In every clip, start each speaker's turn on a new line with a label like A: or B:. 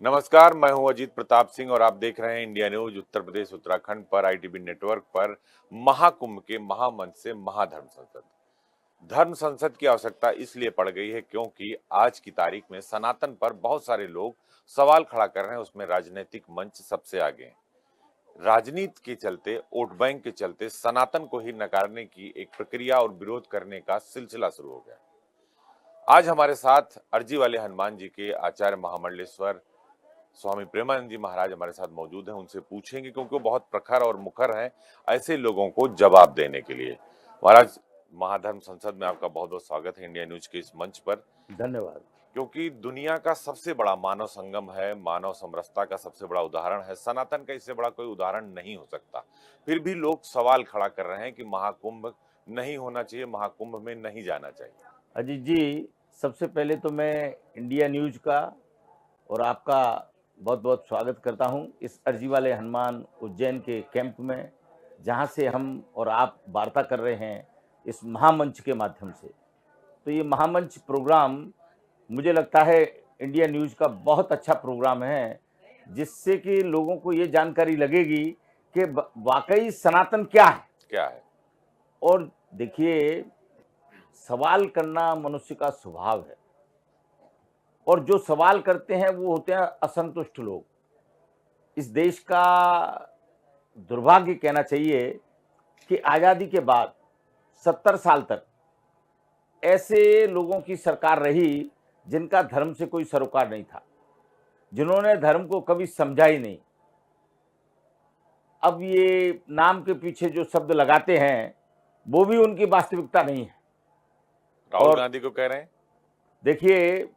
A: नमस्कार, मैं हूं अजीत प्रताप सिंह और आप देख रहे हैं इंडिया न्यूज उत्तर प्रदेश उत्तराखंड पर आईटीबी नेटवर्क पर महाकुंभ के महामंच से महाधर्म संसद। धर्म संसद की आवश्यकता इसलिए पड़ गई है क्योंकि आज की तारीख में सनातन पर बहुत सारे लोग सवाल खड़ा कर रहे हैं, उसमें राजनीतिक मंच सबसे आगे हैं। राजनीति के चलते, वोट बैंक के चलते सनातन को ही नकारने की एक प्रक्रिया और विरोध करने का सिलसिला शुरू हो गया। आज हमारे साथ अर्जी वाले हनुमान जी के आचार्य महामंडलेश्वर स्वामी प्रेमानंद जी महाराज हमारे साथ मौजूद हैं। उनसे पूछेंगे क्योंकि वो बहुत प्रखर और मुखर हैं ऐसे लोगों को जवाब देने के लिए। महाराज, महाधर्म संसद में आपका बहुत बहुत स्वागत है इंडिया न्यूज के इस मंच पर।
B: धन्यवाद।
A: क्योंकि दुनिया का सबसे बड़ा मानव संगम है, मानव समरसता का सबसे बड़ा उदाहरण है, सनातन का इससे बड़ा कोई उदाहरण नहीं हो सकता। फिर भी लोग सवाल खड़ा कर रहे हैं कि महाकुंभ नहीं होना चाहिए, महाकुंभ में नहीं जाना चाहिए।
B: अजीत जी, सबसे पहले तो मैं इंडिया न्यूज का और आपका बहुत बहुत स्वागत करता हूं इस अर्जी वाले हनुमान उज्जैन के कैंप में, जहां से हम और आप वार्ता कर रहे हैं इस महामंच के माध्यम से। तो ये महामंच प्रोग्राम मुझे लगता है इंडिया न्यूज का बहुत अच्छा प्रोग्राम है, जिससे कि लोगों को ये जानकारी लगेगी कि वाकई सनातन क्या है। और देखिए, सवाल करना मनुष्य का स्वभाव है, और जो सवाल करते हैं वो होते हैं असंतुष्ट लोग। इस देश का दुर्भाग्य कहना चाहिए कि आज़ादी के बाद 70 साल तक ऐसे लोगों की सरकार रही जिनका धर्म से कोई सरोकार नहीं था, जिन्होंने धर्म को कभी समझा ही नहीं। अब ये नाम के पीछे जो शब्द लगाते हैं वो भी उनकी वास्तविकता नहीं है।
A: राहुल गांधी को कह रहे हैं।
B: देखिए,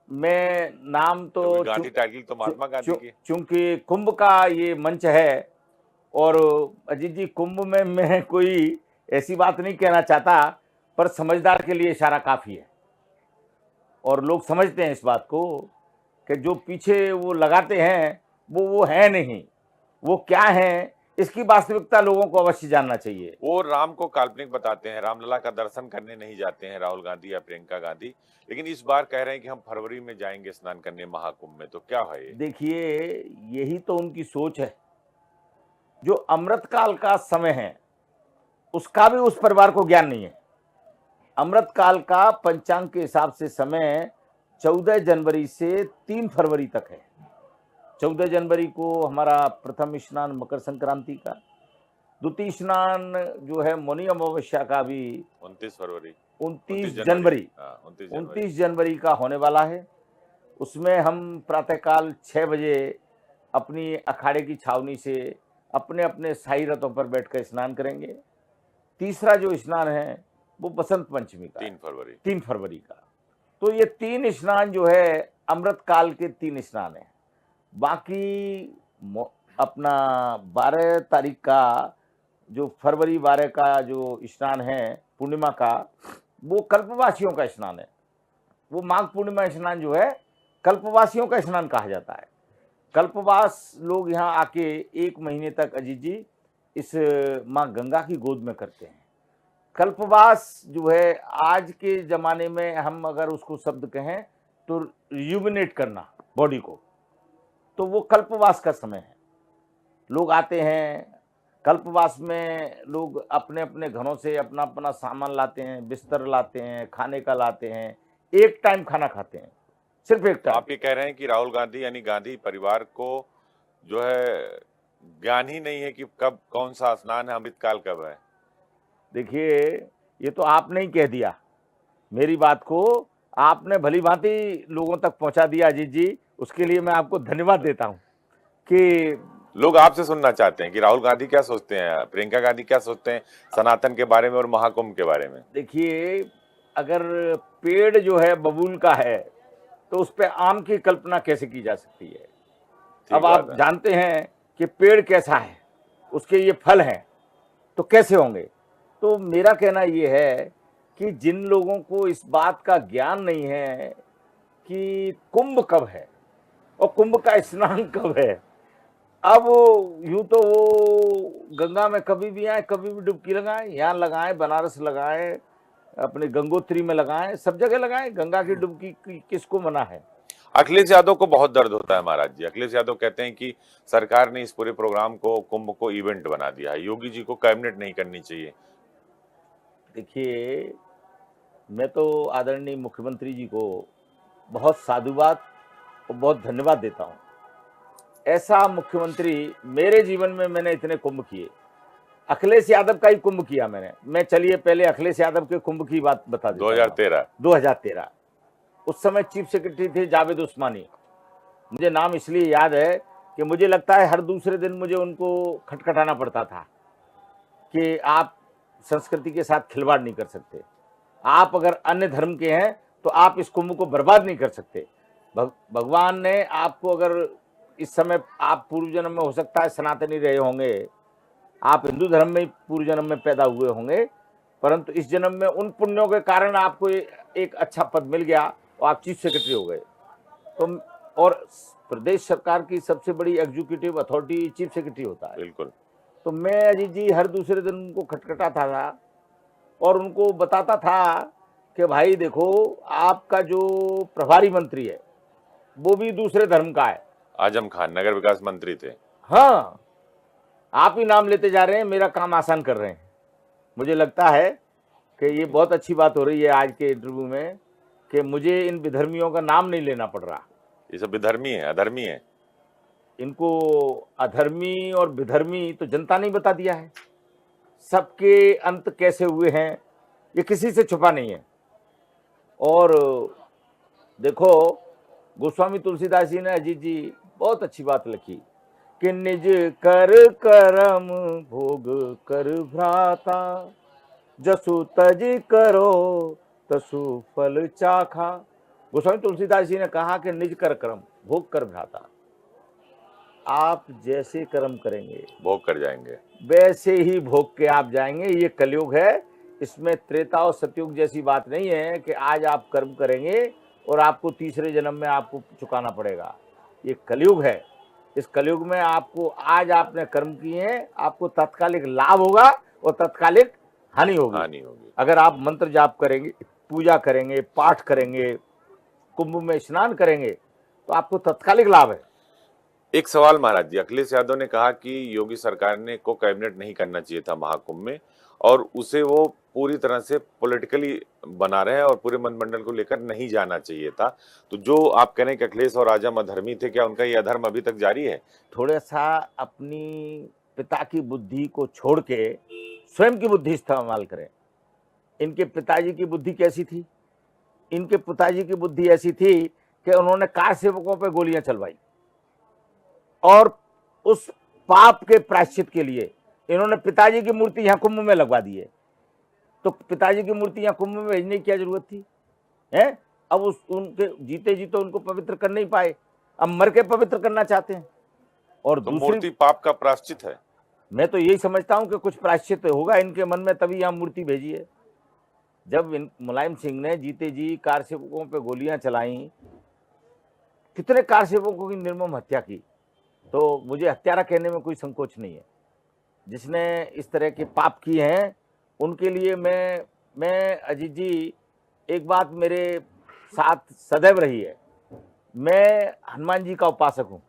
B: मैं नाम तो
A: गांधी टाइटल तो महात्मा गांधी की।
B: चूंकि कुंभ का ये मंच है, और अजीत जी, कुंभ में मैं कोई ऐसी बात नहीं कहना चाहता, पर समझदार के लिए इशारा काफ़ी है। और लोग समझते हैं इस बात को कि जो पीछे वो लगाते हैं वो है नहीं, वो क्या है, इसकी वास्तविकता लोगों को अवश्य जानना चाहिए।
A: वो राम को काल्पनिक बताते हैं, रामलला का दर्शन करने नहीं जाते हैं राहुल गांधी या प्रियंका गांधी, लेकिन इस बार कह रहे हैं कि हम फरवरी में जाएंगे स्नान करने महाकुंभ में। तो क्या है ये?
B: देखिए, यही तो उनकी सोच है। जो अमृतकाल का समय है उसका भी उस परिवार को ज्ञान नहीं है। अमृतकाल का पंचांग के हिसाब से समय 14 जनवरी से 3 फरवरी तक है। 14 जनवरी को हमारा प्रथम स्नान मकर संक्रांति का, द्वितीय स्नान जो है मौनी अमावस्या का भी 29 जनवरी का होने वाला है। उसमें हम प्रातःकाल 6 बजे अपनी अखाड़े की छावनी से अपने अपने शाही रथों पर बैठकर स्नान करेंगे। तीसरा जो स्नान है वो बसंत पंचमी का 3 फरवरी का। तो ये 3 स्नान जो है अमृतकाल के 3 स्नान हैं। बाकी अपना 12 तारीख का जो फरवरी 12 का जो स्नान है पूर्णिमा का, वो कल्पवासियों का स्नान है। वो माघ पूर्णिमा स्नान जो है कल्पवासियों का स्नान कहा जाता है। कल्पवास लोग यहाँ आके 1 महीने तक अजीत जी इस माँ गंगा की गोद में करते हैं। कल्पवास जो है आज के ज़माने में हम अगर उसको शब्द कहें तो रिजुविनेट करना बॉडी को, तो वो कल्पवास का समय है। लोग आते हैं कल्पवास में, लोग अपने अपने घरों से अपना अपना सामान लाते हैं, बिस्तर लाते हैं, खाने का लाते हैं, एक टाइम खाना खाते हैं, सिर्फ एक टाइम।
A: आप ये कह रहे हैं कि राहुल गांधी यानी गांधी परिवार को जो है ज्ञान ही नहीं है कि कब कौन सा स्नान है, अमृतकाल कब है।
B: देखिए, ये तो आपने ही कह दिया, मेरी बात को आपने भली भांति लोगों तक पहुंचा दिया अजीत जी, उसके लिए मैं आपको धन्यवाद देता हूं। कि
A: लोग आपसे सुनना चाहते हैं कि राहुल गांधी क्या सोचते हैं, प्रियंका गांधी क्या सोचते हैं सनातन के बारे में और महाकुंभ के बारे में।
B: देखिए, अगर पेड़ जो है बबूल का है तो उस पर आम की कल्पना कैसे की जा सकती है। अब आप जानते हैं कि पेड़ कैसा है, उसके ये फल हैं, तो कैसे होंगे। तो मेरा कहना ये है कि जिन लोगों को इस बात का ज्ञान नहीं है कि कुंभ कब है और कुंभ का स्नान कब है, अब यूं तो वो गंगा में कभी भी आए, कभी भी डुबकी लगाएं, यहाँ लगाएं, बनारस लगाएं, अपने गंगोत्री में लगाएं, सब जगह लगाएं। गंगा की डुबकी किसको मना है।
A: अखिलेश यादव को बहुत दर्द होता है महाराज जी। अखिलेश यादव कहते हैं कि सरकार ने इस पूरे प्रोग्राम को, कुंभ को इवेंट बना दिया है, योगी जी को कैबिनेट नहीं करनी चाहिए।
B: देखिए, मैं तो आदरणीय मुख्यमंत्री जी को बहुत साधुवाद और बहुत धन्यवाद देता हूं। ऐसा मुख्यमंत्री मेरे जीवन में मैंने इतने कुंभ किए, अखिलेश यादव का ही कुंभ किया मैंने। मैं चलिए पहले अखिलेश यादव के कुंभ की बात बता देता हूं। 2013 उस समय चीफ सेक्रेटरी थे जावेद उस्मानी। मुझे नाम इसलिए याद है कि मुझे लगता है हर दूसरे दिन मुझे उनको खटखटाना पड़ता था कि आप संस्कृति के साथ खिलवाड़ नहीं कर सकते, आप अगर अन्य धर्म के हैं तो आप इस कुंभ को बर्बाद नहीं कर सकते। भगवान ने आपको, अगर इस समय आप पूर्व जन्म में हो सकता है सनातनी रहे होंगे, आप हिंदू धर्म में पूर्व जन्म में पैदा हुए होंगे, परंतु इस जन्म में उन पुण्यों के कारण आपको एक अच्छा पद मिल गया और आप चीफ सेक्रेटरी हो गए। तो और प्रदेश सरकार की सबसे बड़ी एग्जीक्यूटिव अथॉरिटी चीफ सेक्रेटरी होता है।
A: बिल्कुल।
B: तो मैं अजीत जी हर दूसरे दिन उनको खटखटाता था और उनको बताता था कि भाई देखो, आपका जो प्रभारी मंत्री है वो भी दूसरे धर्म का है।
A: आजम खान नगर विकास मंत्री थे।
B: हाँ, आप ही नाम लेते जा रहे हैं, मेरा काम आसान कर रहे हैं। मुझे लगता है कि ये बहुत अच्छी बात हो रही है आज के इंटरव्यू में कि मुझे इन विधर्मियों का नाम नहीं लेना पड़ रहा।
A: ये सब विधर्मी है, अधर्मी है।
B: इनको अधर्मी और विधर्मी तो जनता ने बता दिया है। सबके अंत कैसे हुए हैं ये किसी से छुपा नहीं है। और देखो, गोस्वामी तुलसीदास जी ने अजीत जी बहुत अच्छी बात लिखी कि निज कर करम भोग कर भ्राता, जसु तज करो तसु फल चाखा। गोस्वामी तुलसीदास जी ने कहा कि निज कर कर्म भोग कर भ्राता, आप जैसे कर्म करेंगे
A: भोग कर जाएंगे,
B: वैसे ही भोग के आप जाएंगे। ये कलयुग है, इसमें त्रेता और सतयुग जैसी बात नहीं है कि आज आप कर्म करेंगे और आपको तीसरे जन्म में आपको चुकाना पड़ेगा। ये कलयुग है। इस कलयुग में आपको, आज आपने कर्म किए हैं, आपको तत्कालिक लाभ होगा और तत्कालिक हानि होगी। अगर आप मंत्र जाप करेंगे, पूजा करेंगे, पाठ करेंगे, कुंभ में स्नान करेंगे तो आपको तत्कालिक लाभ है।
A: एक सवाल महाराज जी, अखिलेश यादव ने कहा कि योगी सरकार ने को कैबिनेट नहीं करना चाहिए था महाकुंभ में, और उसे वो पूरी तरह से पॉलिटिकली बना रहे हैं और पूरे मंत्रिमंडल को लेकर नहीं जाना चाहिए था। तो जो आप कह रहे हैं कि अखिलेश और आजम अधर्मी थे, क्या उनका ये अधर्म अभी तक जारी है?
B: थोड़ा सा अपनी पिता की बुद्धि को छोड़ के स्वयं की बुद्धि इस्तेमाल करें। इनके पिताजी की बुद्धि कैसी थी? इनके पिताजी की बुद्धि ऐसी थी कि उन्होंने कार सेवकों पर गोलियां चलवाई और उस पाप के प्रायश्चित के लिए इन्होंने पिताजी की मूर्ति यहां कुंभ में लगवा दी है। तो पिताजी की मूर्ति यहां कुंभ में भेजने की क्या जरूरत थी? है? अब उनके जीते जी तो उनको पवित्र कर नहीं पाए, अब मर के पवित्र करना चाहते हैं। और
A: तो
B: दूसरी,
A: मूर्ति पाप का प्रायश्चित है।
B: मैं तो यही समझता हूं कि कुछ प्रायश्चित होगा इनके मन में, तभी यहां मूर्ति भेजी है। जब मुलायम सिंह ने जीते जी कार सेवकों पे गोलियां चलाई, कितने कार सेवकों की निर्मम हत्या की, तो मुझे हत्यारा कहने में कोई संकोच नहीं है। जिसने इस तरह के पाप किए हैं उनके लिए मैं अजीत जी, एक बात मेरे साथ सदैव रही है, मैं हनुमान जी का उपासक हूँ।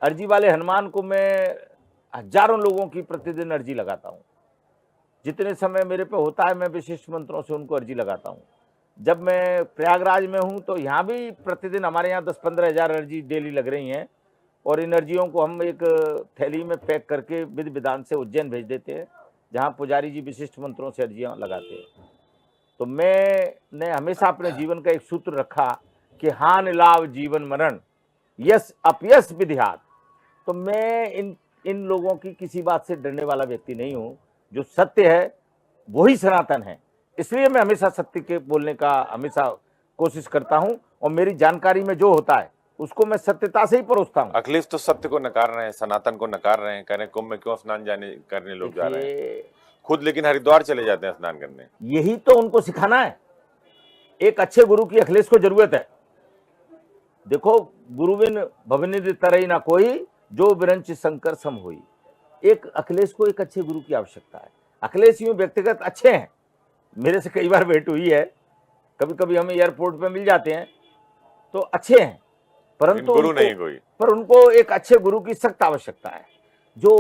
B: अर्जी वाले हनुमान को मैं हजारों लोगों की प्रतिदिन अर्जी लगाता हूँ। जितने समय मेरे पे होता है मैं विशिष्ट मंत्रों से उनको अर्जी लगाता हूँ। जब मैं प्रयागराज में हूँ तो यहाँ भी प्रतिदिन हमारे यहाँ 10-15 हज़ार अर्जी डेली लग रही हैं और इन अर्जियों को हम एक थैली में पैक करके विधि विधान से उज्जैन भेज देते हैं, जहाँ पुजारी जी विशिष्ट मंत्रों से अर्जियाँ लगाते हैं। तो मैंने हमेशा अपने जीवन का एक सूत्र रखा कि हानि लाभ जीवन मरण, यश अपयश विधिहात। तो मैं इन लोगों की किसी बात से डरने वाला व्यक्ति नहीं हूँ। जो सत्य है वही सनातन है, इसलिए मैं हमेशा सत्य के बोलने का हमेशा कोशिश करता हूँ और मेरी जानकारी में जो होता है उसको मैं सत्यता से ही परोसता हूँ।
A: अखिलेश तो सत्य को नकार रहे हैं, सनातन को नकार रहे हैं, कह रहे हैं कुंभ में क्यों स्नान जाने करने लोग जा रहे हैं, खुद लेकिन हरिद्वार चले जाते हैं स्नान करने।
B: यही तो उनको सिखाना है। एक अच्छे गुरु की अखिलेश को जरूरत है। देखो, गुरुविन भवनिधि तरई ना कोई, जो विरंच शंकर सम हुई। एक अखिलेश को एक अच्छे गुरु की आवश्यकता है। अखिलेश यूं व्यक्तिगत अच्छे हैं, मेरे से कई बार भेंट हुई है, कभी कभी हमें एयरपोर्ट पे मिल जाते हैं, तो अच्छे हैं, परंतु
A: गुरु नहीं कोई।
B: पर उनको एक अच्छे गुरु की सख्त आवश्यकता है, जो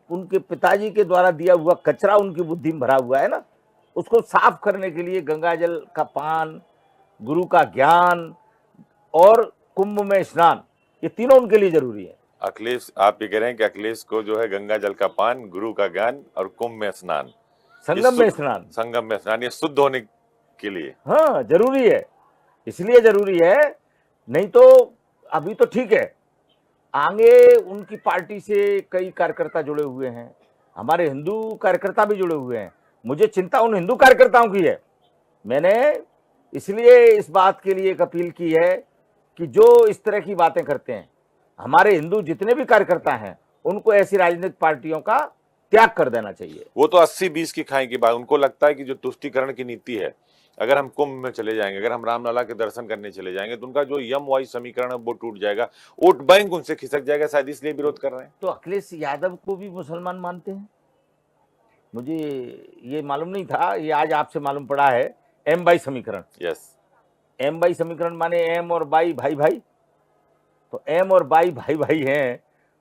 B: उनके पिताजी के द्वारा दिया हुआ कचरा उनकी बुद्धि में भरा हुआ है ना, उसको साफ करने के लिए गंगाजल का पान, गुरु का ज्ञान और कुंभ में स्नान, ये तीनों उनके लिए जरूरी है।
A: अखिलेश, आप ये कह रहे हैं कि अखिलेश को जो है गंगा जल का पान, गुरु का ज्ञान और कुंभ में स्नान,
B: संगम में स्नान,
A: संगम में स्नान, ये शुद्ध होने के लिए
B: हाँ जरूरी है, इसलिए जरूरी है। नहीं तो अभी तो ठीक है, आगे उनकी पार्टी से कई कार्यकर्ता जुड़े हुए हैं, हमारे हिंदू कार्यकर्ता भी जुड़े हुए हैं। मुझे चिंता उन हिंदू कार्यकर्ताओं की है। मैंने इसलिए इस बात के लिए एक अपील की है कि जो इस तरह की बातें करते हैं, हमारे हिंदू जितने भी कार्यकर्ता हैं, उनको ऐसी राजनीतिक पार्टियों का त्याग कर देना चाहिए।
A: वो तो 80-20 की खाई की बात। उनको लगता है कि जो तुष्टीकरण की नीति है, अगर हम कुंभ में चले जाएंगे, अगर हम रामलला के दर्शन करने चले जाएंगे, तो उनका जो यम वाई समीकरण है वो टूट जाएगा, वोट बैंक उनसे खिसक जाएगा, शायद इसलिए विरोध कर रहे हैं।
B: तो अखिलेश यादव को भी मुसलमान मानते हैं? मुझे ये मालूम नहीं था, ये आज आपसे मालूम पड़ा है। एम बाई समीकरण,
A: यस,
B: एम बाई समीकरण माने एम और बाई भाई भाई, तो एम और बाई भाई भाई हैं।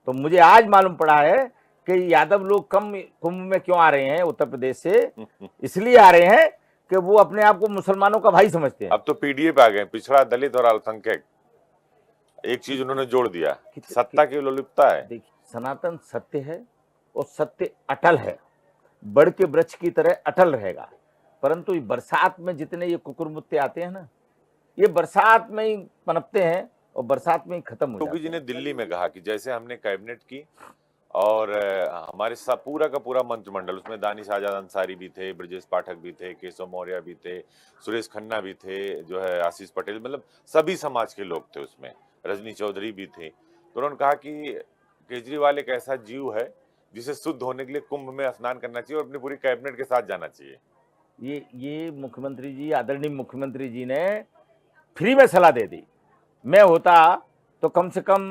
B: तो मुझे आज मालूम पड़ा है कि यादव लोग कम कुंभ में क्यों आ रहे हैं उत्तर प्रदेश से, इसलिए आ रहे हैं कि वो अपने आप को मुसलमानों का भाई समझते हैं।
A: अब तो पीडीए पे आ गए, पिछड़ा, दलित और अल्पसंख्यक। एक चीज उन्होंने जोड़ दिया, सत्ता की लोलुपता है।
B: देखिए, सनातन सत्य है और सत्य अटल है, बड़ के वृक्ष की तरह अटल रहेगा। परंतु बरसात में जितने ये कुकुरमुत्ते आते हैं ना, ये बरसात में ही पनपते हैं और बरसात में ही खत्म हो जाते हैं।
A: योगी जी ने दिल्ली में कहा कि जैसे हमने कैबिनेट की और हमारे साथ पूरा का पूरा मंत्रिमंडल, उसमें दानिश आजाद अंसारी भी थे, ब्रजेश पाठक भी थे, केशव मौर्य भी थे, सुरेश खन्ना भी थे, जो है आशीष पटेल, मतलब सभी समाज के लोग थे उसमें, रजनी चौधरी भी थे। तो उन्होंने कहा कि केजरीवाल एक ऐसा जीव है जिसे शुद्ध होने के लिए कुंभ में स्नान करना चाहिए और अपनी पूरी कैबिनेट के साथ जाना चाहिए।
B: ये मुख्यमंत्री जी, आदरणीय मुख्यमंत्री जी ने फ्री में सलाह दे दी। मैं होता तो कम से कम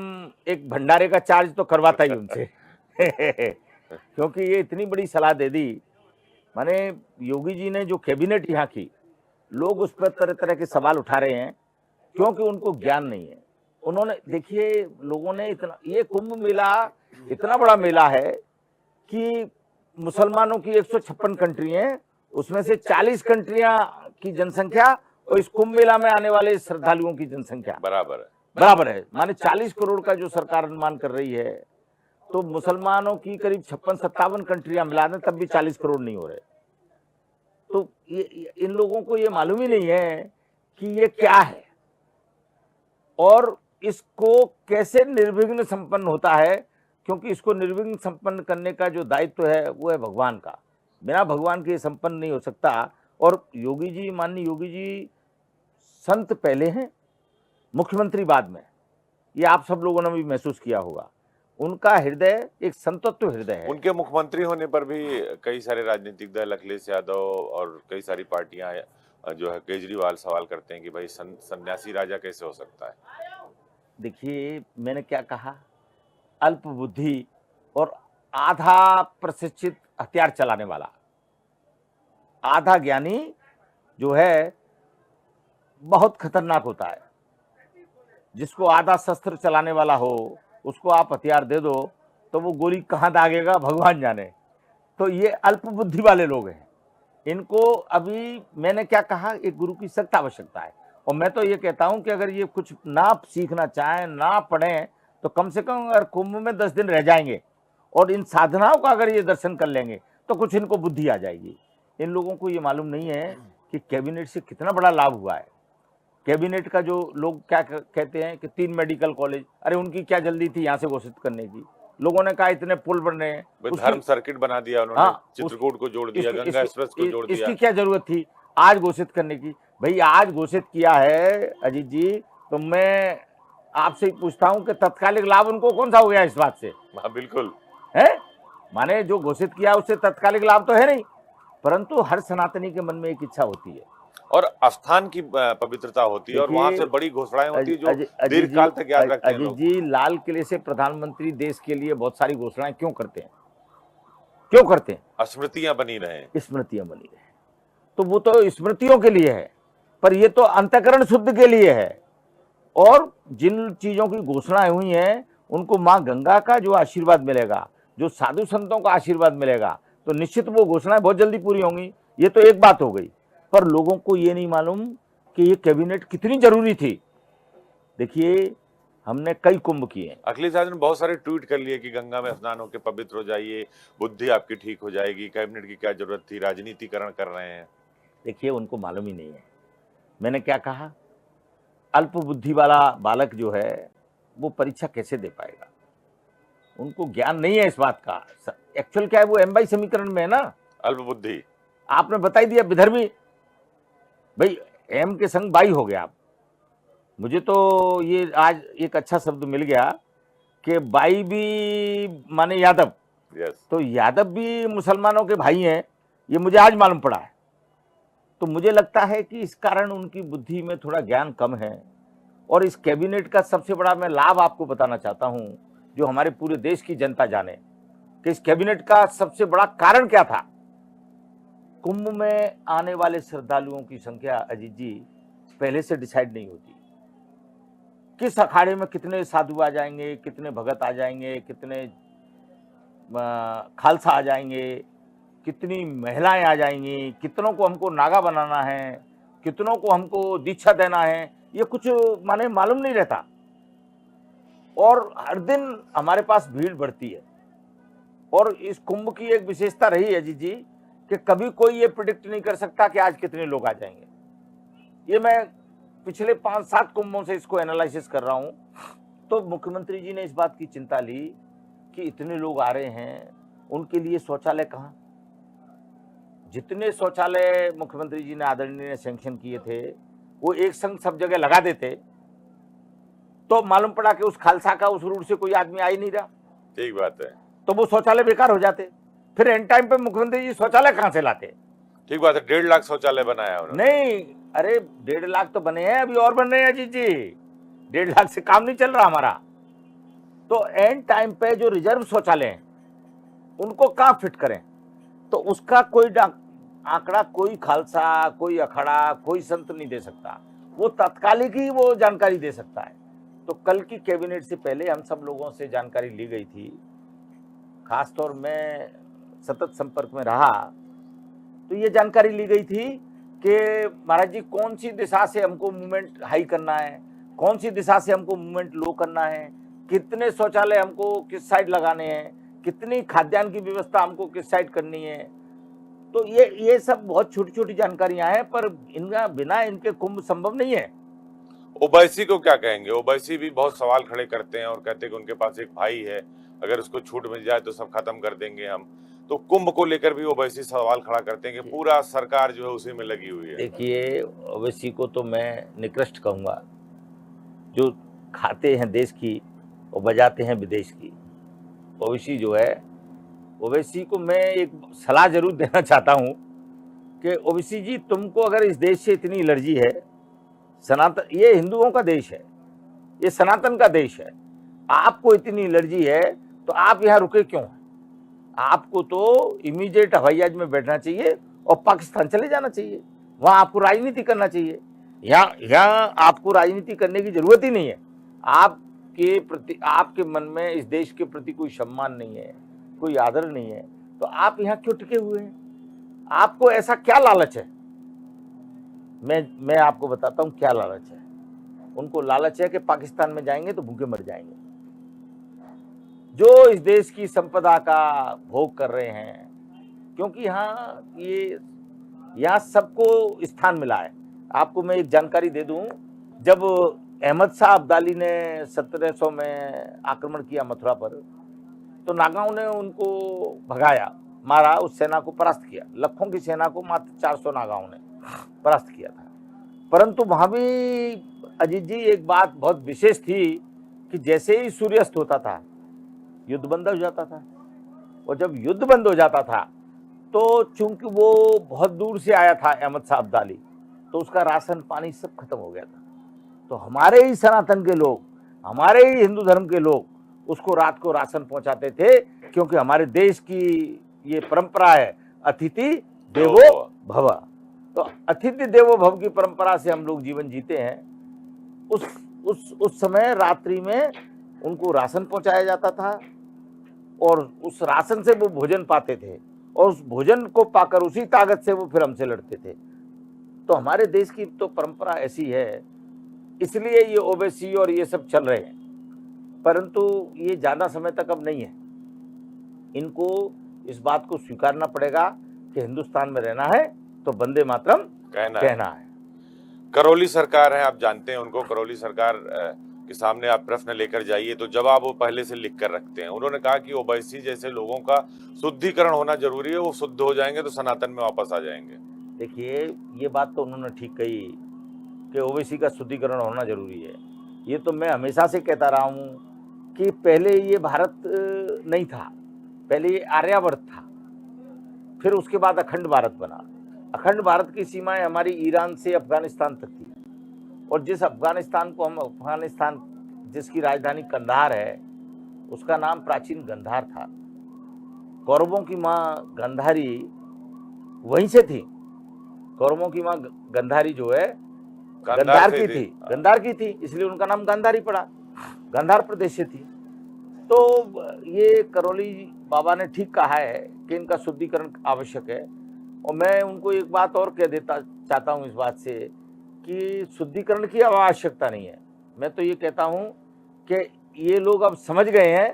B: एक भंडारे का चार्ज तो करवाता ही उनसे क्योंकि ये इतनी बड़ी सलाह दे दी। माने योगी जी ने जो कैबिनेट यहाँ की, लोग उस पर तरह तरह के सवाल उठा रहे हैं क्योंकि उनको ज्ञान नहीं है। उन्होंने, देखिए, लोगों ने इतना, ये कुंभ मेला इतना बड़ा मेला है कि मुसलमानों की 156 कंट्री हैं, उसमें से 40 कंट्रियां की जनसंख्या और इस कुंभ मेला में आने वाले श्रद्धालुओं की जनसंख्या बराबर है। माने 40 करोड़ का जो सरकार अनुमान कर रही है, तो मुसलमानों की करीब 56-57 कंट्रियां मिला दें तब भी 40 करोड़ नहीं हो रहे। तो ये इन लोगों को ये मालूम ही नहीं है कि ये क्या है और इसको कैसे निर्विघ्न संपन्न होता है, क्योंकि इसको निर्विघ्न संपन्न करने का जो दायित्व है वो है भगवान का। बिना भगवान के संपन्न नहीं हो सकता। और योगी जी, माननीय योगी जी, संत पहले हैं, मुख्यमंत्री बाद में। ये आप सब लोगों ने भी महसूस किया होगा। उनका हृदय एक संतत्व हृदय है।
A: उनके मुख्यमंत्री होने पर भी कई सारे राजनीतिक दल, अखिलेश यादव और कई सारी पार्टियां जो है केजरीवाल सवाल करते हैं कि भाई सन्यासी राजा कैसे हो सकता है।
B: देखिए, मैंने क्या कहा, अल्प बुद्धि और आधा प्रशिक्षित हथियार चलाने वाला, आधा ज्ञानी जो है बहुत खतरनाक होता है। जिसको आधा शस्त्र चलाने वाला हो, उसको आप हथियार दे दो तो वो गोली कहाँ दागेगा भगवान जाने। तो ये अल्प बुद्धि वाले लोग हैं। इनको अभी मैंने क्या कहा, एक गुरु की सख्त आवश्यकता है। और मैं तो ये कहता हूं कि अगर ये कुछ ना सीखना चाहें, ना पढ़ें, तो कम से कम अगर कुंभ में 10 दिन रह जाएंगे और इन साधनाओं का अगर ये दर्शन कर लेंगे तो कुछ इनको बुद्धि आ जाएगी। इन लोगों को ये मालूम नहीं है कि कैबिनेट से कितना बड़ा लाभ हुआ है। कैबिनेट का जो लोग क्या कहते हैं कि 3 मेडिकल कॉलेज, अरे उनकी क्या जल्दी थी यहाँ से घोषित करने की। लोगों ने कहा इतने पुल बन रहे हैं,
A: धर्म सर्किट बना दिया उन्होंने। हाँ, चित्रकूट को जोड़ दिया, गंगा एक्सप्रेस को जोड़ दिया।
B: इसकी क्या जरूरत थी आज घोषित करने की? भाई आज घोषित किया है अजीत जी, तो मैं आपसे पूछता हूं कि तत्कालिक लाभ उनको कौन सा हो गया इस बात से?
A: हाँ बिल्कुल
B: है, माने जो घोषित किया उससे तत्कालिक लाभ तो है नहीं, परंतु हर सनातनी के मन में एक इच्छा होती है
A: और स्थान की पवित्रता होती है और वहां से बड़ी घोषणाएं होती है जो दीर्घकाल तक याद रखते हैं लोग।
B: अजीत जी, लाल किले से प्रधानमंत्री देश के लिए बहुत सारी घोषणाएं क्यों करते हैं? क्यों करते हैं?
A: स्मृतियां बनी रहे,
B: स्मृतियां बनी रहे। तो वो तो स्मृतियों के लिए है, पर ये तो अंतःकरण शुद्ध के लिए है। और जिन चीजों की घोषणाएं हुई हैं उनको मां गंगा का जो आशीर्वाद मिलेगा, जो साधु संतों का आशीर्वाद मिलेगा, तो निश्चित वो घोषणाएं बहुत जल्दी पूरी होंगी। ये तो एक बात हो गई, पर लोगों को ये नहीं मालूम कि ये कैबिनेट कितनी जरूरी थी। देखिए, हमने कई कुंभ किए।
A: अखिलेश यादव ने बहुत सारे ट्वीट कर लिए कि गंगा में स्नान होकर पवित्र हो जाइए, बुद्धि आपकी ठीक हो जाएगी, कैबिनेट की क्या जरूरत थी, राजनीतिकरण कर रहे हैं।
B: देखिए, उनको मालूम ही नहीं है। मैंने क्या कहा, अल्प बुद्धि वाला बालक जो है वो परीक्षा कैसे दे पाएगा, उनको ज्ञान नहीं है इस बात का। एक्चुअल क्या है, वो M/2 समीकरण में है ना।
A: अल्प बुद्धि।
B: आपने बता ही दिया, विधर्मी भाई, M के संग 22 हो गया आप। मुझे तो ये आज एक अच्छा शब्द मिल गया कि 22 भी माने यादव,
A: यस।
B: तो यादव भी मुसलमानों के भाई हैं, ये मुझे आज मालूम पड़ा है। तो मुझे लगता है कि इस कारण उनकी बुद्धि में थोड़ा ज्ञान कम है। और इस कैबिनेट का सबसे बड़ा मैं लाभ आपको बताना चाहता हूं, जो हमारे पूरे देश की जनता जाने कि इस कैबिनेट का सबसे बड़ा कारण क्या था। कुंभ में आने वाले श्रद्धालुओं की संख्या, अजीत जी, पहले से डिसाइड नहीं होती। किस अखाड़े में कितने साधु आ जाएंगे, कितने भगत आ जाएंगे, कितने खालसा आ जाएंगे, कितनी महिलाएं आ जाएंगी, कितनों को हमको नागा बनाना है, कितनों को हमको दीक्षा देना है, ये कुछ माने मालूम नहीं रहता। और हर दिन हमारे पास भीड़ बढ़ती है। और इस कुंभ की एक विशेषता रही है अजीत जी कि कभी कोई ये प्रिडिक्ट नहीं कर सकता कि आज कितने लोग आ जाएंगे। ये मैं पिछले 5-7 कुंभों से इसको एनालिसिस कर रहा हूं। तो मुख्यमंत्री जी ने इस बात की चिंता ली कि इतने लोग आ रहे हैं, उनके लिए शौचालय कहां। जितने शौचालय मुख्यमंत्री जी ने आदरणीय ने सैंक्शन किए थे वो एक संग सब जगह लगा देते, तो मालूम पड़ा कि उस खालसा का उस रूट से कोई आदमी आ ही नहीं रहा।
A: ठीक बात है।
B: तो वो शौचालय बेकार हो जाते। फिर एंड टाइम पे मुख्यमंत्री जी शौचालय कहां से लाते।
A: ठीक बात है। 1.5 लाख शौचालय बनाया उन्होंने।
B: नहीं, अरे 1.5 लाख तो बने हैं, अभी और बन रहे हैं अजीत जी। 1.5 लाख से काम नहीं चल रहा हमारा। तो एंड टाइम पे जो रिजर्व शौचालय हैं उनको कहां फिट करें, तो उसका कोई आंकड़ा कोई खालसा, कोई अखाड़ा, कोई संत नहीं दे सकता। वो तत्कालिक ही वो जानकारी दे सकता है। तो कल की कैबिनेट से पहले हम सब लोगों से जानकारी ली गई थी, खासतौर में सतत संपर्क में रहा, तो ये जानकारी ली गई थी कि महाराज जी कौन सी दिशा से हमको मूवमेंट हाई करना है, कौन सी दिशा से हमको मूवमेंट लो करना है, कितने शौचालय हमको किस साइड लगाने हैं, कितनी खाद्यान्न की व्यवस्था हमको किस साइड करनी है। तो ये सब बहुत छोटी छोटी जानकारियां हैं, पर इनका बिना इनके कुंभ संभव नहीं है।
A: ओवैसी को क्या कहेंगे? ओवैसी भी बहुत सवाल खड़े करते हैं और कहते हैं कि उनके पास एक भाई है, अगर उसको छूट मिल जाए तो सब खत्म कर देंगे हम। तो कुंभ को लेकर भी ओवैसी सवाल खड़ा करते हैं कि पूरा सरकार जो है उसी में लगी हुई है।
B: देखिए, ओवैसी को तो मैं निकृष्ट कहूंगा, जो खाते हैं देश की और बजाते हैं विदेश की। ओवैसी जो है, ओवैसी को मैं एक सलाह जरूर देना चाहता हूं कि ओवैसी जी, तुमको अगर इस देश से इतनी एलर्जी है, सनातन, ये हिंदुओं का देश है, ये सनातन का देश है, आपको इतनी एलर्जी है तो आप यहाँ रुके क्यों? आपको तो इमीडिएट हवाई जहाज में बैठना चाहिए और पाकिस्तान चले जाना चाहिए। वहां आपको राजनीति करना चाहिए। यहाँ आपको राजनीति करने की जरूरत ही नहीं है। आपके प्रति, आपके मन में इस देश के प्रति कोई सम्मान नहीं है, कोई आदर नहीं है, तो आप यहाँ क्यों टिके हुए हैं? आपको ऐसा क्या लालच है? मैं आपको बताता हूं क्या लालच है। उनको लालच है कि पाकिस्तान में जाएंगे तो भूखे मर जाएंगे। जो इस देश की संपदा का भोग कर रहे हैं, क्योंकि यहाँ सबको स्थान मिला है। आपको मैं एक जानकारी दे दूं, जब अहमद शाह अब्दाली ने 1700 में आक्रमण किया मथुरा पर, तो नागाओं ने उनको भगाया, मारा, उस सेना को परास्त किया। लाखों की सेना को मात्र 400 नागाओं ने परास्त किया था। परंतु वहां भी अजीत जी एक बात बहुत विशेष थी कि जैसे ही सूर्यास्त होता था युद्ध बंद हो जाता था। और जब युद्ध बंद हो जाता था तो चूंकि वो बहुत दूर से आया था अहमद शाह अब्दाली, तो उसका राशन पानी सब खत्म हो गया था। तो हमारे ही सनातन के लोग, हमारे ही हिंदू धर्म के लोग उसको रात को राशन पहुंचाते थे, क्योंकि हमारे देश की ये परंपरा है, अतिथि देवो भव। तो अतिथि देवो भव की परंपरा से हम लोग जीवन जीते हैं। उस समय रात्रि में उनको राशन पहुंचाया जाता था और उस राशन से वो भोजन पाते थे और उस भोजन को पाकर उसी ताकत से वो फिर हमसे लड़ते थे। तो हमारे देश की तो परंपरा ऐसी है, इसलिए ये ओवैसी और ये सब चल रहे हैं, परंतु ये ज्यादा समय तक अब नहीं है। इनको इस बात को स्वीकारना पड़ेगा कि हिंदुस्तान में रहना है तो वंदे मातरम कहना है।
A: करौली सरकार है, आप जानते हैं उनको। करौली सरकार के सामने आप प्रश्न लेकर जाइए तो जवाब वो पहले से लिख कर रखते हैं। उन्होंने कहा कि ओवैसी जैसे लोगों का शुद्धिकरण होना जरूरी है, वो शुद्ध हो जाएंगे तो सनातन में वापस आ जाएंगे।
B: देखिए, ये बात तो उन्होंने ठीक कही कि ओवैसी का शुद्धिकरण होना जरूरी है। ये तो मैं हमेशा से कहता रहा हूँ कि पहले ये भारत नहीं था, पहले ये आर्यावर्त था, फिर उसके बाद अखंड भारत बना। अखंड भारत की सीमाएं हमारी ईरान से अफगानिस्तान तक थी और जिस अफगानिस्तान को हम अफगानिस्तान जिसकी राजधानी कंधार है, उसका नाम प्राचीन गंधार था। कौरवों की माँ गंधारी वहीं से थी। कौरवों की माँ गंधारी जो है गंधार की थी, गंधार की थी, इसलिए उनका नाम गांधारी पड़ा, गांधार प्रदेश से थी। तो ये करौली बाबा ने ठीक कहा है कि इनका शुद्धिकरण आवश्यक है। और मैं उनको एक बात और कह देता चाहता हूं इस बात से कि शुद्धिकरण की आवश्यकता नहीं है। मैं तो ये कहता हूं कि ये लोग अब समझ गए हैं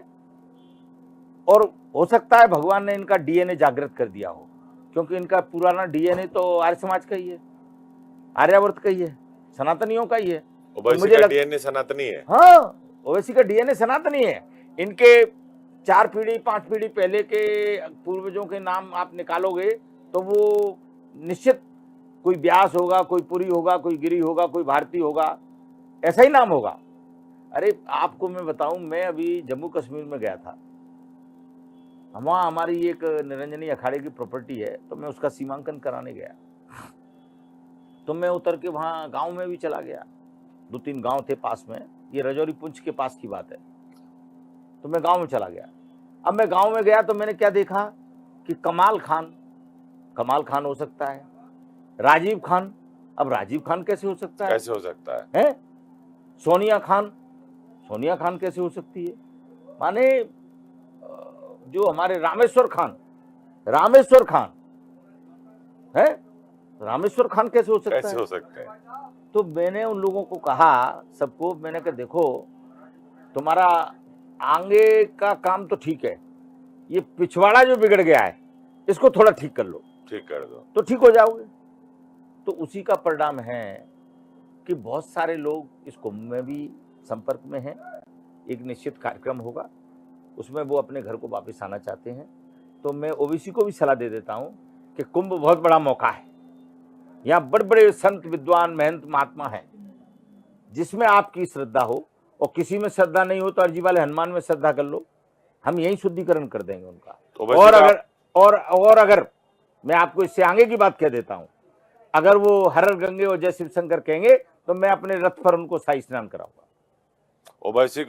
B: और हो सकता है भगवान ने इनका डीएनए जागृत कर दिया हो, क्योंकि इनका पुराना डीएनए तो आर्य समाज का ही है, आर्यावर्त का ही है, सनातनियों का ही है।
A: तो मुझे डीएनए सनातनी है।
B: हाँ, ओवैसी का डीएनए सनातनी है। इनके 4 पीढ़ी 5 पीढ़ी पहले के पूर्वजों के नाम आप निकालोगे तो वो निश्चित कोई व्यास होगा, कोई पुरी होगा, कोई गिरी होगा, कोई भारती होगा, ऐसा ही नाम होगा। अरे आपको मैं बताऊं, मैं अभी जम्मू कश्मीर में गया था, वहां हमारी एक निरंजनी अखाड़े की प्रॉपर्टी है, तो मैं उसका सीमांकन कराने गया। तो मैं उतर के वहां गांव में भी चला गया, 2-3 गांव थे पास में, ये रजौरी पुंछ के पास की बात है। तो मैं गांव में चला गया। अब मैं गांव में गया तो मैंने क्या देखा कि कमाल खान हो सकता है, राजीव खान, अब राजीव खान कैसे हो सकता है?
A: कैसे हो सकता है?
B: सोनिया खान कैसे हो सकती है? माने जो हमारे रामेश्वर खान है, रामेश्वर खान कैसे हो सकता है?
A: कैसे हो सकते हैं?
B: तो मैंने उन लोगों को कहा, सबको मैंने कहा देखो, तुम्हारा आगे का काम तो ठीक है, ये पिछवाड़ा जो बिगड़ गया है इसको थोड़ा ठीक कर लो,
A: ठीक कर दो
B: तो ठीक हो जाओगे। तो उसी का परिणाम है कि बहुत सारे लोग इस कुंभ में भी संपर्क में हैं। एक निश्चित कार्यक्रम होगा, उसमें वो अपने घर को वापस आना चाहते हैं। तो मैं ओवैसी को भी सलाह दे देता हूं कि कुंभ बहुत बड़ा मौका है, यहाँ बड़े बड़े संत विद्वान महंत महात्मा हैं, जिसमें आपकी श्रद्धा हो, और किसी में श्रद्धा नहीं हो तो अर्जी वाले हनुमान में श्रद्धा कर लो, हम यही शुद्धिकरण कर देंगे उनका। और अगर मैं आपको इससे आगे की बात कह देता हूं, अगर वो हर हर गंगे और जय शिव शंकर कहेंगे तो मैं अपने रथ पर उनको शाही स्नान कराऊंगा। ओवैसी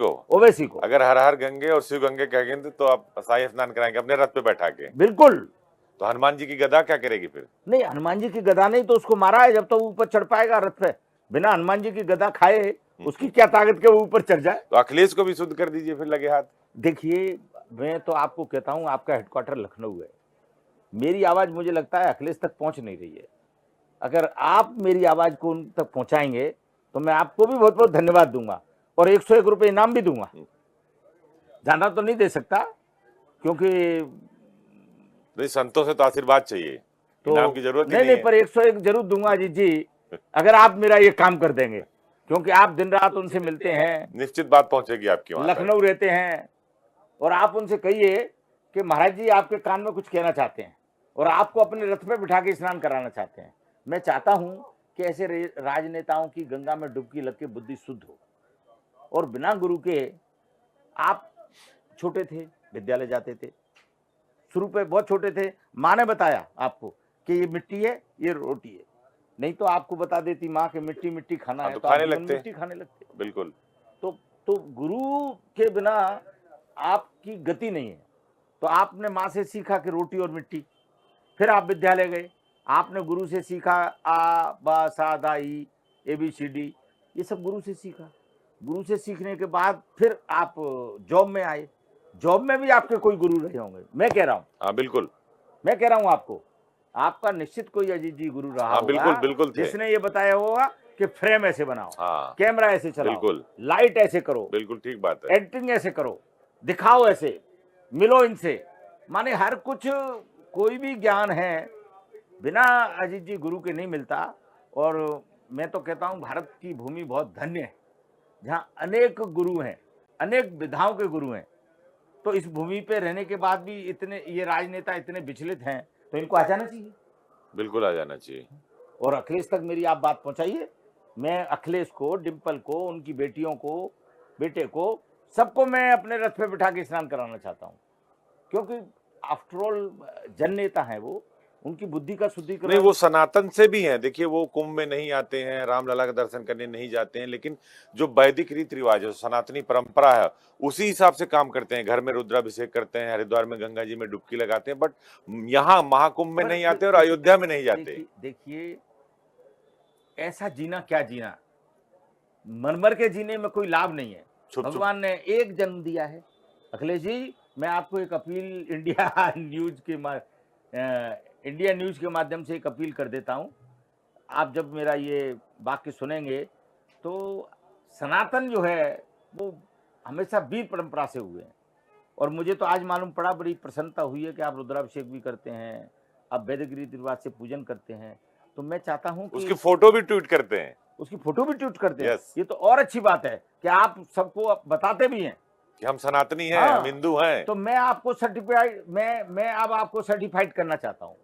B: को
A: अगर हर हर गंगे और शिव गंगे कहेंगे तो आप शाही स्नान कराएंगे अपने रथ पे बैठा के?
B: बिल्कुल।
A: तो हनुमान जी की गदा क्या करेगी फिर?
B: नहीं, हनुमान जी की गदा नहीं तो उसको मारा है, जब तो ऊपर चढ़ पाएगा रथ पे। बिना हनुमान जी की गदा खाए उसकी क्या ताकत के वो ऊपर चढ़ जाए?
A: तो अखिलेश को भी शुद्ध कर दीजिए फिर, लगे हाथ।
B: देखिए, मैं तो आपको कहता हूं, आपका हेडक्वार्टर लखनऊ है, मेरी आवाज मुझे लगता है अखिलेश तक पहुंच नहीं रही है। अगर आप मेरी आवाज को उन तक पहुंचाएंगे तो मैं आपको भी बहुत बहुत धन्यवाद दूंगा और 101 रुपए इनाम भी दूंगा। ज्यादा तो नहीं दे सकता, क्योंकि
A: नहीं, संतों से तो आशीर्वाद चाहिए,
B: तो
A: इनाम की जरूरत
B: नहीं, पर 101 जरूर दूंगा जी, अगर आप मेरा ये काम कर देंगे, क्योंकि आप दिन रात उनसे मिलते हैं,
A: निश्चित बात पहुंचेगी आपकी वहां,
B: लखनऊ रहते हैं, और आप उनसे कहिए कि महाराज जी आपके कान में कुछ कहना चाहते हैं और आपको अपने रथ पे बिठा के स्नान कराना चाहते हैं। मैं चाहता हूं कि ऐसे राजनेताओं की गंगा में डुबकी लग के बुद्धि शुद्ध हो, और बिना गुरु के, आप छोटे थे, विद्यालय जाते थे, शुरू पे बहुत छोटे थे, माँ ने बताया आपको कि ये मिट्टी है, ये रोटी है, नहीं तो आपको बता देती माँ कि मिट्टी मिट्टी खाना है, तो
A: खाने लगते,
B: मिट्टी खाने लगते।
A: बिल्कुल।
B: तो गुरु के बिना आपकी गति नहीं है। तो आपने माँ से सीखा कि रोटी और मिट्टी, फिर आप विद्यालय गए, आपने गुरु से सीखा आ बा सा दा ई ABCD, ये सब गुरु से सीखा। गुरु से सीखने के बाद फिर आप जॉब में आए, जॉब में भी आपके कोई गुरु रहे होंगे, मैं कह रहा हूँ,
A: हाँ बिल्कुल,
B: मैं कह रहा हूँ आपको, आपका निश्चित कोई अजीत जी गुरु रहा
A: हाँ बिल्कुल,
B: होगा
A: बिल्कुल थे।
B: जिसने ये बताया होगा कि फ्रेम ऐसे बनाओ,
A: हाँ,
B: कैमरा ऐसे चलाओ,
A: बिल्कुल।
B: लाइट ऐसे करो,
A: बिल्कुल ठीक बात है।
B: एडिटिंग ऐसे करो, दिखाओ ऐसे, मिलो इनसे। माने हर कुछ, कोई भी ज्ञान है बिना अजीत जी गुरु के नहीं मिलता। और मैं तो कहता हूं भारत की भूमि बहुत धन्य है, जहां अनेक गुरु हैं, अनेक विधाओं के गुरु हैं। तो इस भूमि पे रहने के बाद भी इतने ये राजनेता इतने विचलित हैं, तो इनको आ जाना चाहिए।
A: बिल्कुल आ जाना चाहिए।
B: और अखिलेश तक मेरी आप बात पहुंचाइए। मैं अखिलेश को, डिम्पल को, उनकी बेटियों को, बेटे को, सबको मैं अपने रथ पे बिठा के स्नान कराना चाहता हूं, क्योंकि आफ्टर ऑल जननेता है वो, उनकी बुद्धि का
A: नहीं,
B: शुद्धिकरण।
A: वो सनातन से भी हैं। देखिए, वो कुंभ में नहीं आते हैं, रामलला का दर्शन करने नहीं जाते हैं, लेकिन जो वैदिक रीति रिवाज है, सनातनी परंपरा है, उसी हिसाब से काम करते हैं। घर में रुद्राभिषेक करते हैं, हरिद्वार में गंगा जी में डुबकी लगाते हैं, बट यहाँ महाकुंभ में
B: पर
A: नहीं आते और अयोध्या में नहीं जाते।
B: देखिए ऐसा जीना क्या जीना, मरमर के जीने में कोई लाभ नहीं है।
A: छुप छुप
B: भगवान ने एक जन्म दिया है। अखिलेश जी, मैं आपको एक अपील इंडिया न्यूज के माध्यम से एक अपील कर देता हूं। आप जब मेरा ये वाक्य सुनेंगे तो सनातन जो है वो हमेशा वीर परंपरा से हुए हैं। और मुझे तो आज मालूम पड़ा, बड़ी प्रसन्नता हुई है कि आप रुद्राभिषेक भी करते हैं, आप वैदिक रीति रिवाज से पूजन करते हैं। तो मैं चाहता हूं कि
A: उसकी फोटो भी ट्वीट करते हैं।
B: उसकी फोटो भी ट्वीट करते हैं।
A: यस,
B: ये तो और अच्छी बात है कि आप सबको बताते भी हैं।
A: कि हम सनातनी हैं,
B: हाँ,
A: हम हिंदू हैं।
B: तो मैं आपको सर्टिफाइड, मैं अब आपको सर्टिफाइड करना चाहता हूँ।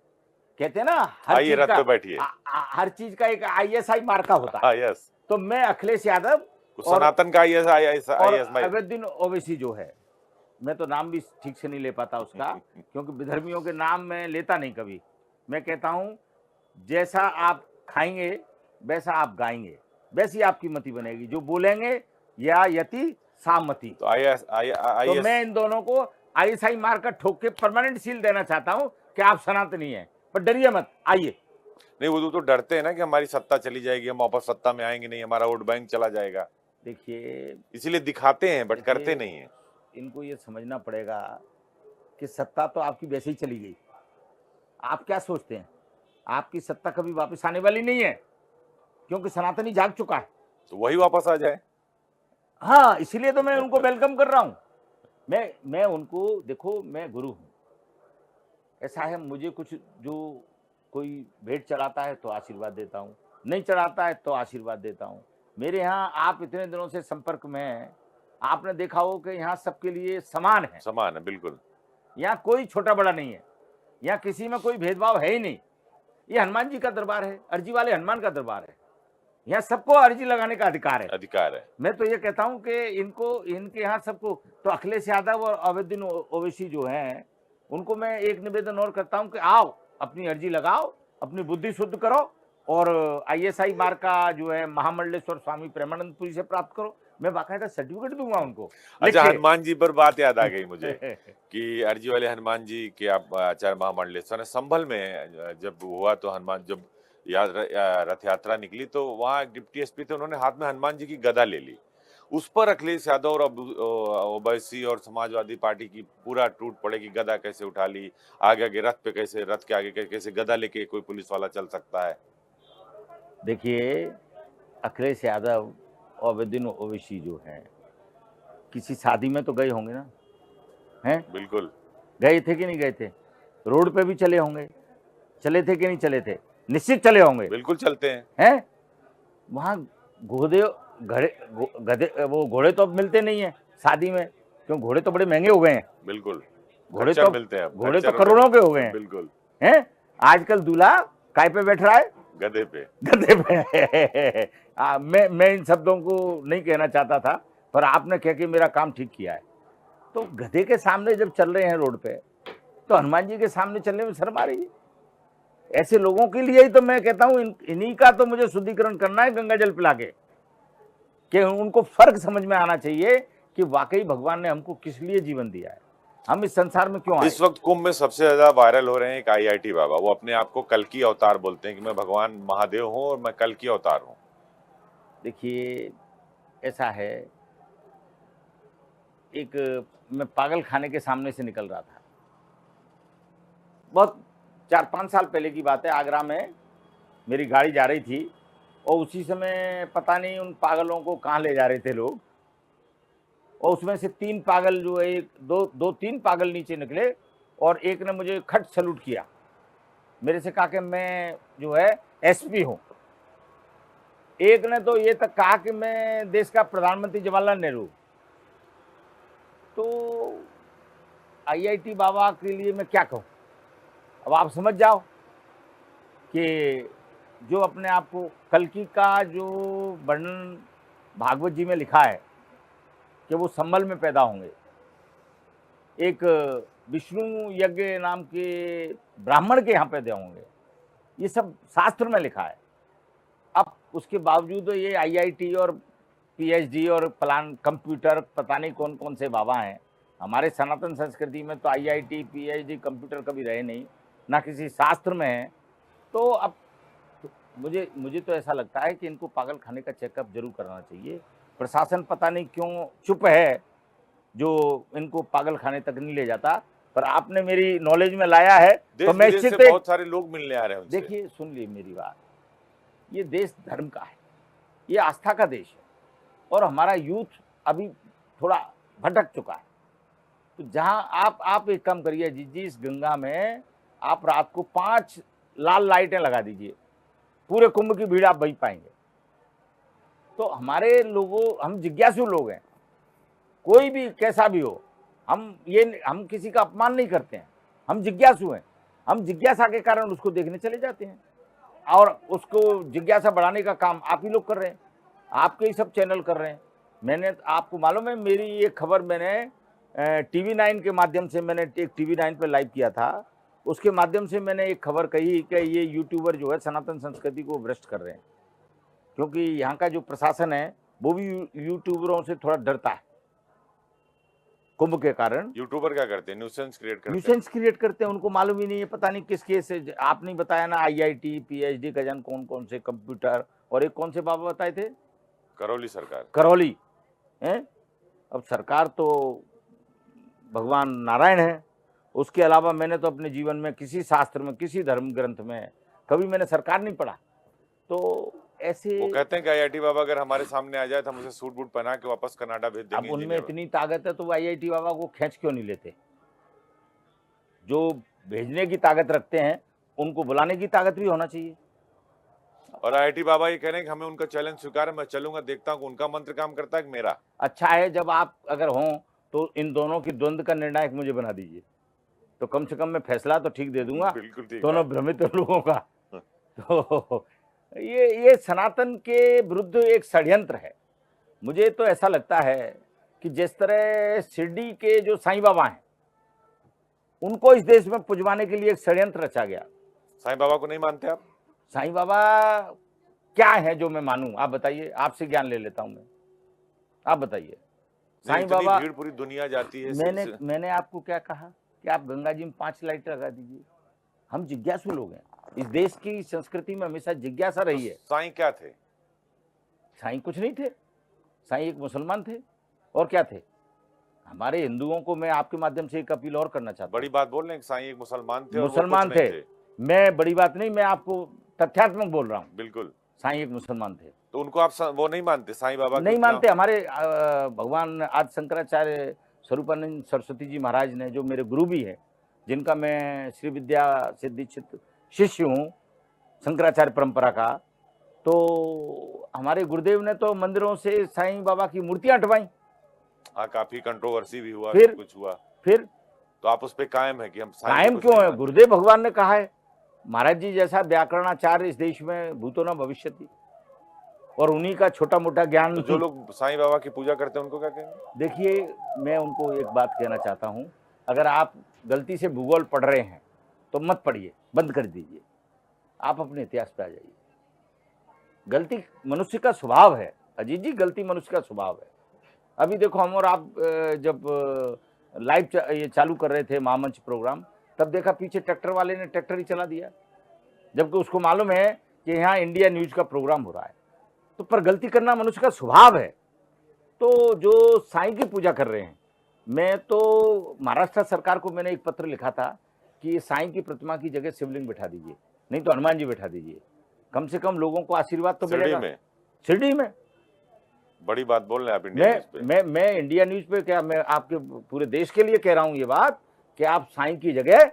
B: कहते हैं ना, हर
A: आइए
B: चीज
A: रथ
B: का
A: पे बैठिए।
B: हर चीज का एक ISI मार्का होता है।
A: हाँ, यस।
B: तो मैं अखिलेश यादव और
A: सनातन का आईएएस
B: अवैधुद्दीन ओवैसी जो है, मैं तो नाम भी ठीक से नहीं ले पाता उसका, क्योंकि विधर्मियों के नाम मैं लेता नहीं कभी। मैं कहता हूं जैसा आप खाएंगे वैसा आप गाएंगे, वैसी आपकी मति बनेगी। जो बोलेंगे या यति सामति।
A: तो आईएएस
B: तो मैं इन दोनों को ISI मार्का ठोक के परमानेंट सील देना चाहता हूं कि आप सनातनी हैं। पर डरिए मत, आइए।
A: नहीं, वो तो डरते हैं ना कि हमारी सत्ता चली जाएगी, हम वापस सत्ता में आएंगे नहीं, हमारा वोट बैंक चला जाएगा,
B: देखिए,
A: इसीलिए दिखाते हैं बट करते नहीं है।
B: इनको ये समझना पड़ेगा कि सत्ता तो आपकी वैसे ही चली गई। आप क्या सोचते हैं, आपकी सत्ता कभी वापस आने वाली नहीं है, क्योंकि सनातनी जाग चुका है।
A: तो वही वापस आ जाए।
B: हाँ, इसीलिए तो मैं उनको वेलकम कर रहा हूं। मैं उनको, देखो मैं गुरु हूं, ऐसा है मुझे कुछ, जो कोई भेंट चढ़ाता है तो आशीर्वाद देता हूं, नहीं चढ़ाता है तो आशीर्वाद देता हूं। मेरे यहाँ आप इतने दिनों से संपर्क में हैं, आपने देखा हो कि यहाँ सबके लिए समान है।
A: समान है, बिल्कुल।
B: यहाँ कोई छोटा बड़ा नहीं है, यहाँ किसी में कोई भेदभाव है ही नहीं। ये हनुमान जी का दरबार है, अर्जी वाले हनुमान का दरबार है। यहाँ सबको अर्जी लगाने का अधिकार है।
A: अधिकार है।
B: मैं तो ये कहता हूँ कि इनके यहाँ सबको, तो अखिलेश यादव और अवैधुद्दीन ओवैसी जो हैं, उनको मैं एक निवेदन और करता हूँ कि आओ, अपनी अर्जी लगाओ, अपनी बुद्धि शुद्ध करो, और ISI मार्क का जो है महामंडलेश्वर स्वामी प्रेमानंदपुरी से प्राप्त करो। मैं बाकायदा सर्टिफिकेट दूंगा उनको।
A: अच्छा, हनुमान जी पर बात याद आ गई मुझे कि अर्जी वाले हनुमान जी के आप आचार्य महामंडलेश्वर संभल में जब हुआ, तो हनुमान जब रथ यात्रा निकली तो वहाँ एक डिप्टी SP थे, उन्होंने हाथ में हनुमान जी की गदा ले ली। उस पर अखिलेश यादव और ओवैसी और समाजवादी पार्टी की पूरा टूट पड़े कि गदा कैसे उठा ली, आगे आगे रथ पे कैसे, रथ के आगे कैसे गदा लेके कोई पुलिस वाला चल सकता है।
B: देखिए, अखिलेश यादव और अवैधुद्दीन ओवैसी जो हैं, किसी शादी में तो गए होंगे ना, हैं?
A: बिल्कुल।
B: गए थे कि नहीं गए थे? रोड पे भी चले होंगे, चले थे कि नहीं चले थे? निश्चित चले होंगे।
A: बिल्कुल चलते
B: हैं? वहां गधे, वो घोड़े तो अब मिलते नहीं है शादी में, क्यों? घोड़े तो बड़े महंगे हो गए हैं।
A: बिल्कुल,
B: घोड़े
A: खच्चर
B: तो
A: मिलते हैं,
B: घोड़े तो
A: खच्चर
B: करोड़ों के हो गए हैं।
A: बिल्कुल।
B: हैं? आजकल दूल्हा काय पे बैठ रहा है?
A: गधे पे।
B: गधे पे। मैं इन शब्दों को नहीं कहना चाहता था, पर आपने कह के मेरा काम ठीक किया है। तो गधे के सामने जब चल रहे हैं रोड पे, तो हनुमान जी के सामने चलने में शर्म आ रही है। ऐसे लोगों के लिए ही तो मैं कहता हूं, इन्हीं का तो मुझे शुद्धिकरण करना है गंगा जल पिला के, कि उनको फर्क समझ में आना चाहिए कि वाकई भगवान ने हमको किस लिए जीवन दिया है, हम इस संसार में क्यों आए।
A: इस वक्त कुंभ में सबसे ज्यादा वायरल हो रहे हैं एक IIT बाबा, वो अपने आप को कल्कि अवतार बोलते हैं कि मैं भगवान महादेव हूं और मैं कल्कि अवतार हूं।
B: देखिए, ऐसा है, एक मैं पागल खाने के सामने से निकल रहा था, बहुत 4-5 साल पहले की बात है। आगरा में मेरी गाड़ी जा रही थी और उसी समय पता नहीं उन पागलों को कहाँ ले जा रहे थे लोग, और उसमें से 3 पागल जो है, 2-3 पागल नीचे निकले और एक ने मुझे खट सैल्यूट किया, मेरे से कहा कि मैं जो है एसपी हूँ। एक ने तो ये तक कहा कि मैं देश का प्रधानमंत्री जवाहरलाल नेहरू। तो आईआईटी बाबा के लिए मैं क्या कहूँ, अब आप समझ जाओ कि जो अपने आप को, कल्कि का जो वर्णन भागवत जी में लिखा है कि वो संभल में पैदा होंगे, एक विष्णु यज्ञ नाम के ब्राह्मण के यहाँ पैदा होंगे, ये सब शास्त्र में लिखा है। अब उसके बावजूद ये आईआईटी और पीएचडी और प्लान कंप्यूटर, पता नहीं कौन कौन से बाबा हैं। हमारे सनातन संस्कृति में तो आईआईटी पीएचडी कंप्यूटर कभी रहे नहीं, ना किसी शास्त्र में है। तो अब मुझे तो ऐसा लगता है कि इनको पागल खाने का चेकअप जरूर करना चाहिए। प्रशासन पता नहीं क्यों चुप है, जो इनको पागल खाने तक नहीं ले जाता, पर आपने मेरी नॉलेज में लाया है तो मैं
A: देश
B: इससे
A: से बहुत सारे लोग मिलने आ रहे हैं उनसे।
B: देखिए, सुन लिए मेरी बात, ये देश धर्म का है, ये आस्था का देश है, और हमारा यूथ अभी थोड़ा भटक चुका है। तो जहां आप एक काम करिए जी, इस गंगा में आप रात को 5 लाल लाइटें लगा दीजिए, पूरे कुंभ की भीड़ आप वही पाएंगे। तो हमारे लोगों, हम जिज्ञासु लोग हैं, कोई भी कैसा भी हो, हम किसी का अपमान नहीं करते हैं, हम जिज्ञासु हैं। हम जिज्ञासा के कारण उसको देखने चले जाते हैं, और उसको जिज्ञासा बढ़ाने का काम आप ही लोग कर रहे हैं, आपके ही सब चैनल कर रहे हैं। मैंने, आपको मालूम है, मेरी ये खबर मैंने TV9 के माध्यम से, मैंने एक TV9 पे लाइव किया था, उसके माध्यम से मैंने एक खबर कही कि ये यूट्यूबर जो है सनातन संस्कृति को भ्रष्ट कर रहे हैं, क्योंकि यहाँ का जो प्रशासन है वो भी यूट्यूबरों से थोड़ा डरता है कुंभ के कारण।
A: यूट्यूबर क्या करते हैं? न्यूसेंस क्रिएट करते हैं।
B: न्यूसेंस क्रिएट करते हैं, उनको मालूम ही नहीं है, पता नहीं किस केस से। आप नहीं बताया ना, आईआईटी पीएचडी का जान कौन कौन से कंप्यूटर, और एक कौन से बाबा बताए थे,
A: करौली सरकार।
B: करौली है। अब सरकार तो भगवान नारायण है, उसके अलावा मैंने तो अपने जीवन में किसी शास्त्र में, किसी धर्म ग्रंथ में कभी मैंने सरकार नहीं पढ़ा। तो ऐसे
A: वो कहते हैं कि आईआईटी बाबा अगर हमारे सामने आ जाए तो हम उसे सूट बूट पहना के वापस कनाडा भेज देंगे।
B: अब उनमें इतनी ताकत है तो वो आईआईटी बाबा को खींच क्यों नहीं लेते? जो भेजने की ताकत रखते हैं उनको बुलाने की ताकत भी होना चाहिए।
A: और आईआईटी बाबा ये कह रहे हैं कि हमें उनका चैलेंज स्वीकार है, मैं चलूंगा, देखता हूँ उनका मंत्र काम करता है कि मेरा।
B: अच्छा है, जब आप अगर हों तो इन दोनों की द्वंद्व का निर्णायक मुझे बना दीजिए, तो कम से कम मैं फैसला तो ठीक दे दूंगा
A: बिल्कुल ठीक
B: दोनों भ्रमित लोगों का। तो ये सनातन के विरुद्ध एक षड्यंत्र है। मुझे तो ऐसा लगता है कि जिस तरह शिरडी के जो साईं बाबा हैं, उनको इस देश में पुजवाने के लिए एक षड्यंत्र रचा गया।
A: साईं बाबा को नहीं मानते आप?
B: साईं बाबा क्या है जो मैं मानूं? आप बताइए, आपसे ज्ञान ले लेता हूं मैं, आप बताइए। साईं बाबा,
A: भीड़ पूरी दुनिया जाती है।
B: मैंने आपको क्या कहा कि आप गंगा जी में 5 लाइट लगा दीजिए। हम जिज्ञासु लोग हैं, इस देश की संस्कृति में हमेशा जिज्ञासा रही है।
A: साईं क्या थे?
B: साईं कुछ नहीं थे, साईं एक मुसलमान थे, और क्या थे? हमारे हिंदुओं को मैं आपके माध्यम से एक अपील और करना चाहता हूं।
A: बड़ी बात बोल रहे हैं कि साईं एक मुसलमान थे,
B: मुसलमान थे। मैं बड़ी बात नहीं, मैं आपको तथ्यात्मक बोल रहा हूँ।
A: बिल्कुल,
B: साईं एक मुसलमान थे।
A: तो उनको आप वो नहीं मानते? साईं बाबा
B: नहीं मानते। हमारे भगवान आदि शंकराचार्य स्वरूपानंद सरस्वती जी महाराज ने, जो मेरे गुरु भी हैं, जिनका मैं श्री विद्या से दीक्षित शिष्य हूँ शंकराचार्य परंपरा का, तो हमारे गुरुदेव ने तो मंदिरों से साईं बाबा की मूर्तियां हटवाई।
A: हाँ, काफी कंट्रोवर्सी भी हुआ,
B: फिर
A: कुछ हुआ।
B: फिर
A: तो आप उस पे कायम है कि हम
B: कायम क्यों है? गुरुदेव भगवान ने कहा है, महाराज जी जैसा व्याकरणाचार्य इस देश में भूतो न भविष्यति, और उन्हीं का छोटा मोटा ज्ञान।
A: तो जो लोग साईं बाबा की पूजा करते हैं उनको क्या कहेंगे?
B: देखिए, मैं उनको एक बात कहना चाहता हूं, अगर आप गलती से भूगोल पढ़ रहे हैं तो मत पढ़िए, बंद कर दीजिए, आप अपने इतिहास पे आ जाइए। गलती मनुष्य का स्वभाव है अजीत जी, गलती मनुष्य का स्वभाव है। अभी देखो, हम और आप जब लाइव ये चालू कर रहे थे महामंच प्रोग्राम, तब देखा पीछे ट्रैक्टर वाले ने ट्रैक्टर ही चला दिया, जबकि उसको मालूम है कि यहाँ इंडिया न्यूज का प्रोग्राम हो रहा है। तो पर गलती करना मनुष्य का स्वभाव है। तो जो साईं की पूजा कर रहे हैं, मैं तो महाराष्ट्र सरकार को मैंने एक पत्र लिखा था कि ये साईं की प्रतिमा की जगह शिवलिंग बिठा दीजिए, नहीं तो हनुमान जी बिठा दीजिए, कम से कम लोगों को आशीर्वाद तो
A: शिरडी
B: मिलेगा।
A: में
B: शिरडी में
A: बड़ी बात बोल रहे हैं आप इंडिया न्यूज पे।
B: मैं इंडिया न्यूज पे क्या, मैं आपके पूरे देश के लिए कह रहा हूं ये बात कि आप साईं की जगह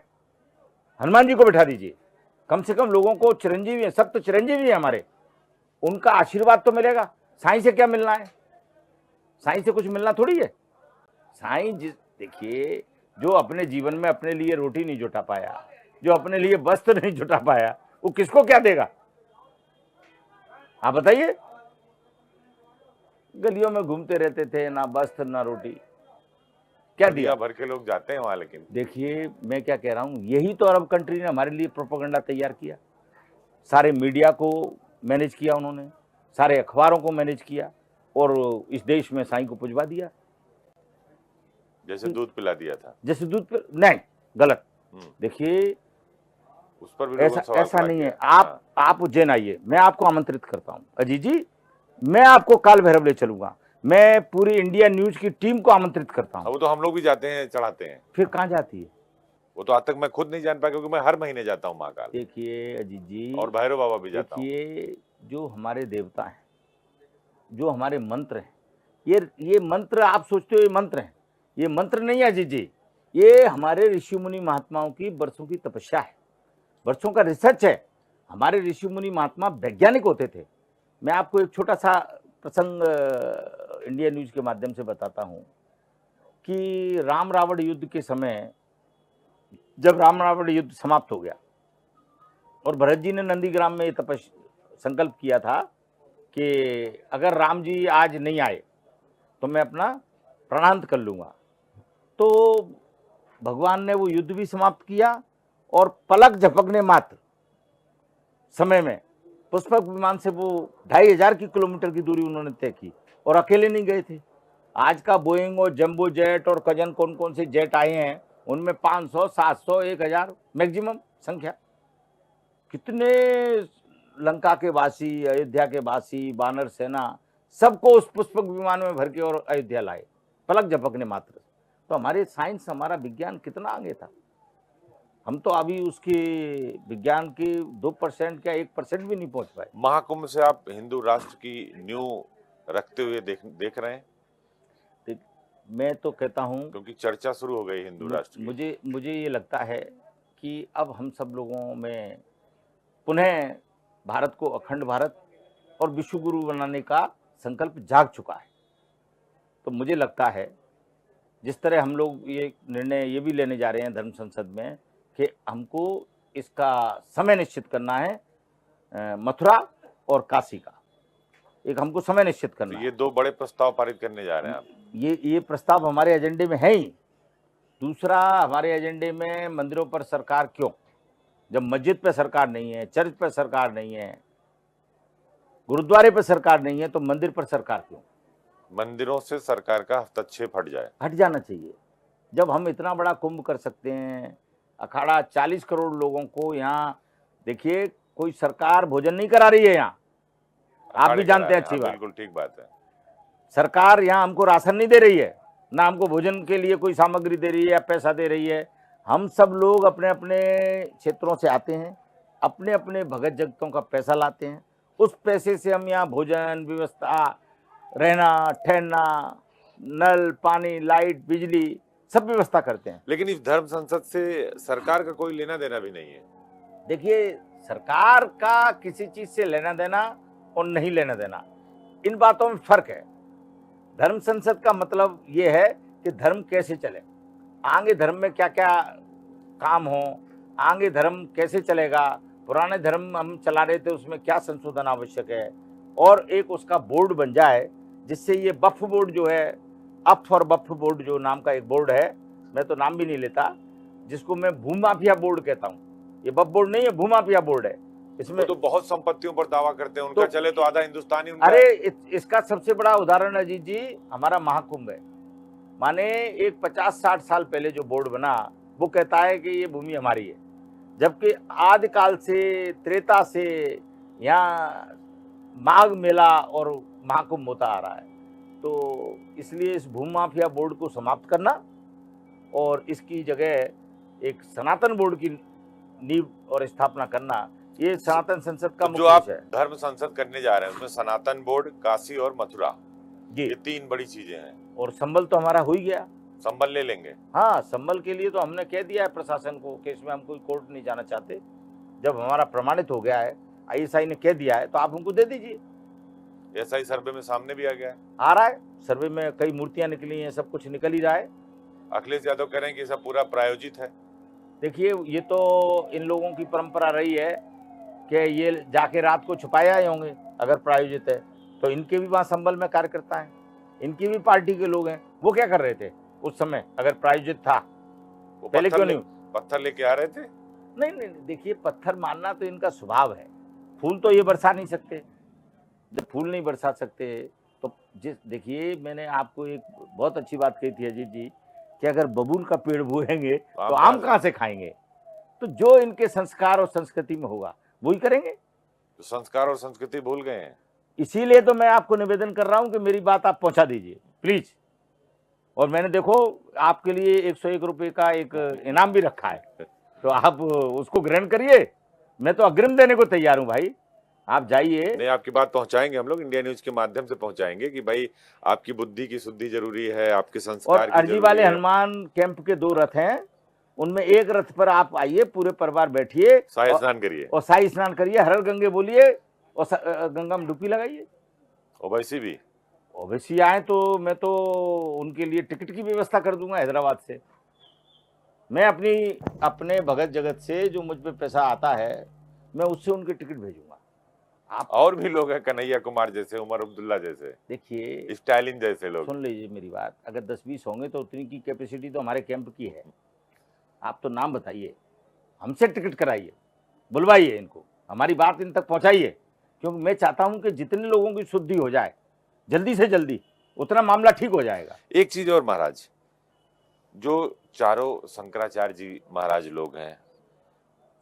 B: हनुमान जी को बिठा दीजिए, कम से कम लोगों को, चिरंजीवी है, सब तो चिरंजीवी है हमारे, उनका आशीर्वाद तो मिलेगा। साईं से क्या मिलना है, साईं से कुछ मिलना थोड़ी है। साईं देखिए, जो अपने जीवन में अपने लिए रोटी नहीं जुटा पाया, जो अपने लिए वस्त्र नहीं जुटा पाया, वो किसको क्या देगा, आप बताइए। गलियों में घूमते रहते थे, ना वस्त्र ना रोटी, क्या दिया?
A: भर के लोग जाते हैं वहां, लेकिन
B: देखिए मैं क्या कह रहा हूं, यही तो अरब कंट्री ने हमारे लिए प्रोपेगेंडा तैयार किया, सारे मीडिया को मैनेज किया उन्होंने, सारे अखबारों को मैनेज किया और इस देश में साईं को पुजवा दिया,
A: जैसे दूध पिला दिया था।
B: जैसे दूध पे, नहीं, गलत। देखिए
A: उस पर भी लोगों ने सवाल
B: ऐसा
A: खड़ा
B: नहीं
A: किया।
B: है। आप उज्जैन आइए, मैं आपको आमंत्रित करता हूं, अजीत जी, मैं आपको काल भैरव ले चलूंगा, मैं पूरी इंडिया न्यूज की टीम को आमंत्रित करता हूं।
A: वो तो हम लोग भी जाते हैं, चढ़ाते हैं।
B: फिर कहां जाती है?
A: वो तो आज तक मैं खुद नहीं जान पाया, क्योंकि मैं हर महीने जाता हूँ महाकाल।
B: देखिए अजीत जी,
A: और भैरव बाबा भी जाता हूँ।
B: देखिए, जो हमारे देवता हैं, जो हमारे मंत्र हैं, ये मंत्र आप सोचते हो ये मंत्र हैं, ये मंत्र नहीं है अजीत जी, ये हमारे ऋषि मुनि महात्माओं की वर्षों की तपस्या है, वर्षों का रिसर्च है। हमारे ऋषि मुनि महात्मा वैज्ञानिक होते थे। मैं आपको एक छोटा सा प्रसंग इंडिया न्यूज के माध्यम से बताता हूं कि राम रावण युद्ध के समय, जब राम रावण युद्ध समाप्त हो गया और भरत जी ने नंदीग्राम में ये संकल्प किया था कि अगर राम जी आज नहीं आए तो मैं अपना प्राणांत कर लूंगा, तो भगवान ने वो युद्ध भी समाप्त किया और पलक झपकने मात्र समय में पुष्पक विमान से वो 2500 किलोमीटर की दूरी उन्होंने तय की, और अकेले नहीं गए थे। आज का बोइंग और जंबो जेट और कजन कौन कौन से जेट आए हैं, उनमें 500, 700, 1000 मैक्सिमम संख्या। कितने लंका के वासी, अयोध्या के वासी, वानर सेना, सबको उस पुष्पक विमान में भर के और अयोध्या लाए, पलक झपकने मात्र। तो हमारे साइंस, हमारा विज्ञान कितना आगे था, हम तो अभी उसके विज्ञान के 2% क्या 1% भी नहीं पहुंच पाए।
A: महाकुंभ से आप हिंदू राष्ट्र की नींव रखते हुए देख रहे हैं?
B: मैं तो कहता हूं,
A: क्योंकि चर्चा शुरू हो गई हिंदू राष्ट्र की।
B: मुझे ये लगता है कि अब हम सब लोगों में पुनः भारत को अखंड भारत और विश्व गुरु बनाने का संकल्प जाग चुका है। तो मुझे लगता है जिस तरह हम लोग ये निर्णय ये भी लेने जा रहे हैं धर्म संसद में कि हमको इसका समय निश्चित करना है, मथुरा और काशी का एक हमको समय निश्चित करना है।
A: ये 2 बड़े प्रस्ताव पारित करने जा रहे हैं आप।
B: ये प्रस्ताव हमारे एजेंडे में है ही। दूसरा, हमारे एजेंडे में मंदिरों पर सरकार क्यों, जब मस्जिद पे सरकार नहीं है, चर्च पे सरकार नहीं है, गुरुद्वारे पे सरकार नहीं है, तो मंदिर पर सरकार क्यों?
A: मंदिरों से सरकार का हस्तक्षेप हट
B: जाना चाहिए। जब हम इतना बड़ा कुंभ कर सकते हैं, अखाड़ा 40 करोड़ लोगों को यहाँ, देखिए कोई सरकार भोजन नहीं करा रही है यहाँ, आप भी जानते हैं अच्छी बात।
A: बिल्कुल ठीक बात है।
B: सरकार यहाँ हमको राशन नहीं दे रही है, ना हमको भोजन के लिए कोई सामग्री दे रही है या पैसा दे रही है। हम सब लोग अपने अपने क्षेत्रों से आते हैं, अपने अपने भगत जगतों का पैसा लाते हैं, उस पैसे से हम यहाँ भोजन व्यवस्था, रहना ठहरना, नल पानी, लाइट, बिजली, सब व्यवस्था करते हैं।
A: लेकिन इस धर्म संसद से सरकार का कोई लेना देना भी नहीं है।
B: देखिए, सरकार का किसी चीज से लेना देना और नहीं लेना देना, इन बातों में फर्क है। धर्म संसद का मतलब ये है कि धर्म कैसे चले, आगे धर्म में क्या क्या काम हो, आगे धर्म कैसे चलेगा, पुराने धर्म हम चला रहे थे उसमें क्या संशोधन आवश्यक है, और एक उसका बोर्ड बन जाए जिससे ये वक्फ बोर्ड जो है, अप फॉर वक्फ बोर्ड जो नाम का एक बोर्ड है, मैं तो नाम भी नहीं लेता, जिसको मैं भूमाफिया बोर्ड कहता हूँ। ये वक्फ बोर्ड नहीं है, भूमाफिया बोर्ड है। इसमें
A: तो बहुत संपत्तियों पर दावा करते हैं, उनका चले तो आधा हिंदुस्तानी उनका।
B: अरे इसका सबसे बड़ा उदाहरण अजीत जी हमारा महाकुंभ है। माने एक 50-60 साल पहले जो बोर्ड बना वो कहता है कि ये भूमि हमारी है, जबकि आदिकाल से, त्रेता से यहाँ माघ मेला और महाकुंभ होता आ रहा है। तो इसलिए इस भूमाफिया बोर्ड को समाप्त करना और इसकी जगह एक सनातन बोर्ड की नींव और स्थापना करना, ये सनातन संसद का
A: तो जो
B: मुख्य
A: आप
B: विषय है।
A: धर्म संसद करने जा रहे हैं उसमें सनातन बोर्ड, काशी और मथुरा,
B: जी,
A: ये 3 बड़ी चीजें हैं।
B: और संबल तो हमारा हो ही गया।
A: संबल ले लेंगे।
B: हाँ, संबल के लिए तो हमने कह दिया है प्रशासन को कि इसमें हम कोई कोर्ट नहीं जाना चाहते। जब हमारा प्रमाणित हो गया है, आईएसआई ने कह दिया है, तो आप हमको दे दीजिए।
A: ऐसा ही सर्वे में सामने भी आ गया है।
B: आ रहा है, सर्वे में कई मूर्तियां निकली हैं, सब कुछ निकल ही रहा है।
A: अखिलेश यादव कह रहे हैं कि सब पूरा प्रायोजित है।
B: देखिए, ये तो इन लोगों की परंपरा रही है कि ये जाके रात को छुपाया ही होंगे। अगर प्रायोजित है तो इनके भी वहाँ संबल में कार्यकर्ता हैं, इनकी भी पार्टी के लोग हैं। वो क्या कर रहे थे उस समय अगर प्रायोजित था?
A: वो
B: पहले क्यों नहीं?
A: पत्थर लेके आ रहे थे।
B: नहीं नहीं, देखिए, पत्थर मारना तो इनका स्वभाव है। फूल तो ये बरसा नहीं सकते। जब फूल नहीं बरसा सकते तो देखिए, मैंने आपको एक बहुत अच्छी बात कही थी अजीत जी कि अगर बबूल का पेड़ बोएंगे तो आम कहाँ से खाएंगे? तो जो इनके संस्कार और संस्कृति में होगा वही करेंगे।
A: तो संस्कार और संस्कृति भूल गए हैं।
B: इसीलिए तो मैं आपको निवेदन कर रहा हूं कि मेरी बात आप पहुंचा दीजिए प्लीज। और मैंने देखो आपके लिए 101 रुपए का एक इनाम भी रखा है, तो आप उसको ग्रहण करिए। मैं तो अग्रिम देने को तैयार हूं भाई, आप जाइए।
A: नहीं, आपकी बात पहुंचाएंगे, हम लोग इंडिया न्यूज के माध्यम से पहुंचाएंगे कि भाई आपकी बुद्धि की शुद्धि जरूरी है, आपके
B: और
A: संस्कार की
B: अर्जी
A: जरूरी
B: वाले
A: है।
B: हनुमान कैंप के 2 रथ हैं, उनमें एक रथ पर आप आइए, पूरे परिवार बैठिए
A: शाही स्नान करिए
B: और शाही स्नान करिए, हर हर गंगे बोलिए और गंगा में डुबकी लगाइए।
A: ओवैसी भी
B: ओवैसी आए तो मैं तो उनके लिए टिकट की व्यवस्था कर दूंगा हैदराबाद से। मैं अपने भगत जगत से जो मुझ पे पैसा आता है, मैं उससे उनके टिकट भेजूंगा। आप
A: और भी लोग हैं, कन्हैया कुमार जैसे, उमर अब्दुल्ला जैसे,
B: देखिए,
A: स्टालिन जैसे लोग।
B: सुन लीजिए मेरी बात, अगर 10-20 होंगे तो उतनी की कैपेसिटी तो हमारे कैंप की है। आप तो नाम बताइए, हमसे टिकट कराइए, बुलवाइए इनको, हमारी बात इन तक पहुंचाइए, क्योंकि मैं चाहता हूं कि जितने लोगों की शुद्धि हो जाए जल्दी से जल्दी, उतना मामला ठीक हो जाएगा।
A: एक चीज और महाराज, जो चारों शंकराचार्य जी महाराज लोग हैं,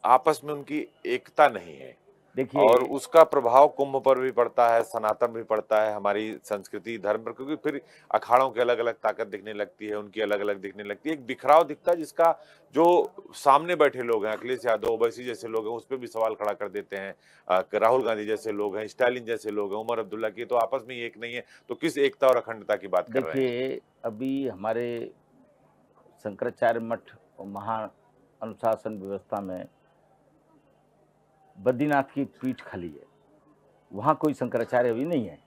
A: आपस में उनकी एकता नहीं है
B: देखिए,
A: और उसका प्रभाव कुंभ पर भी पड़ता है, सनातन भी पड़ता है, हमारी संस्कृति धर्म पर, क्योंकि फिर अखाड़ों की अलग अलग ताकत दिखने लगती है, उनकी अलग अलग दिखने लगती है, एक बिखराव दिखता है जिसका जो सामने बैठे लोग हैं, अखिलेश यादव, ओवैसी जैसे लोग हैं, उस पर भी सवाल खड़ा कर देते हैं। राहुल गांधी जैसे लोग हैं, स्टालिन जैसे लोग हैं, उमर अब्दुल्ला की तो आपस में एक नहीं है, तो किस एकता और अखंडता की बात कर रहे हैं?
B: देखिए, अभी हमारे शंकराचार्य मठ और महा अनुशासन व्यवस्था में बद्रीनाथ की पीठ खाली है, वहाँ कोई शंकराचार्य अभी नहीं है।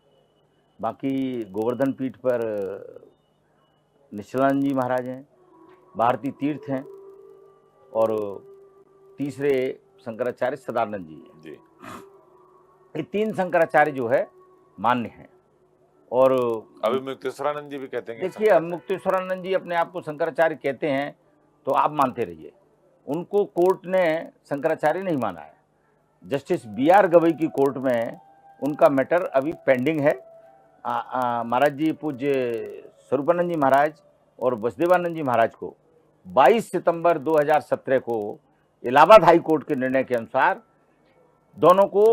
B: बाकी गोवर्धन पीठ पर निश्चलानंद जी महाराज हैं, भारती तीर्थ हैं और तीसरे शंकराचार्य सदानंद जी हैं।
A: जी,
B: ये 3 शंकराचार्य जो है मान्य हैं। और
A: अभी मुक्तेश्वरानंद जी भी कहते हैं कि
B: देखिए, हम मुक्तेश्वरानंद जी अपने आप को शंकराचार्य कहते हैं, तो आप मानते रहिए। उनको कोर्ट ने शंकराचार्य नहीं माना है। जस्टिस BR गवई की कोर्ट में उनका मैटर अभी पेंडिंग है। महाराज जी, पूज्य स्वरूपानंद जी महाराज और वसुदेवानंद जी महाराज को 22 सितंबर 2017 को इलाहाबाद हाई कोर्ट के निर्णय के अनुसार दोनों को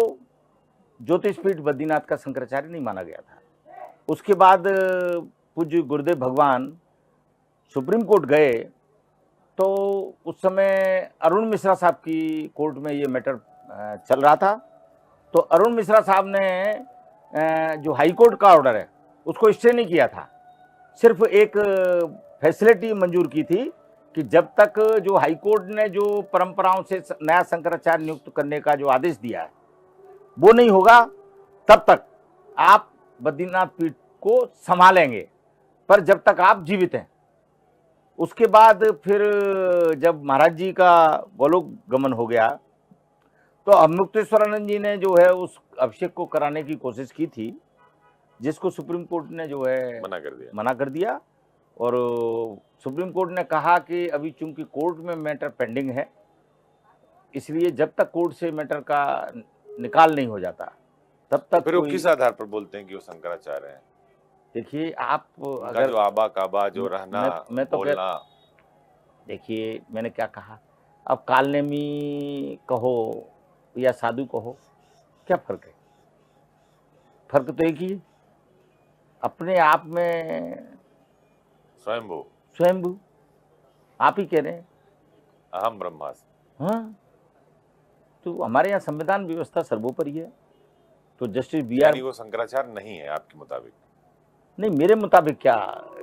B: ज्योतिषपीठ बद्रीनाथ का शंकराचार्य नहीं माना गया था। उसके बाद पूज्य गुरुदेव भगवान सुप्रीम कोर्ट गए, तो उस समय अरुण मिश्रा साहब की कोर्ट में ये मैटर चल रहा था। तो अरुण मिश्रा साहब ने जो हाई कोर्ट का ऑर्डर है उसको स्टे नहीं किया था, सिर्फ एक फैसिलिटी मंजूर की थी कि जब तक जो हाई कोर्ट ने जो परंपराओं से नया शंकराचार्य नियुक्त करने का जो आदेश दिया है वो नहीं होगा, तब तक आप बद्रीनाथ पीठ को संभालेंगे, पर जब तक आप जीवित हैं। उसके बाद फिर जब महाराज जी का गोलोक गमन हो गया, तो अमुक्तेश्वरानंद जी ने जो है उस अभिषेक को कराने की कोशिश की थी, जिसको सुप्रीम कोर्ट ने जो है मना कर दिया। और सुप्रीम कोर्ट ने कहा कि अभी चूंकि कोर्ट में मैटर पेंडिंग है, इसलिए जब तक कोर्ट से मैटर का निकाल नहीं हो जाता तब तक
A: फिर वो किस आधार पर बोलते हैं कि वो शंकराचार्य हैं?
B: देखिए, आप
A: अगर जो आबा काबा जो रहना
B: मैं तो
A: बोलना,
B: देखिए, मैंने क्या कहा, अब कालनेमी कहो या साधु कहो, क्या फर्क है? फर्क तो एक ही है। अपने आप में
A: स्वयंभू,
B: स्वयंभू, आप ही कह रहे हैं।
A: अहम ब्रह्मास्मि।
B: हाँ, तो हमारे यहाँ संविधान व्यवस्था सर्वोपरि है। तो जस्टिस बी आर,
A: यानी वो शंकराचार्य नहीं है आपके मुताबिक,
B: नहीं मेरे मुताबिक क्या,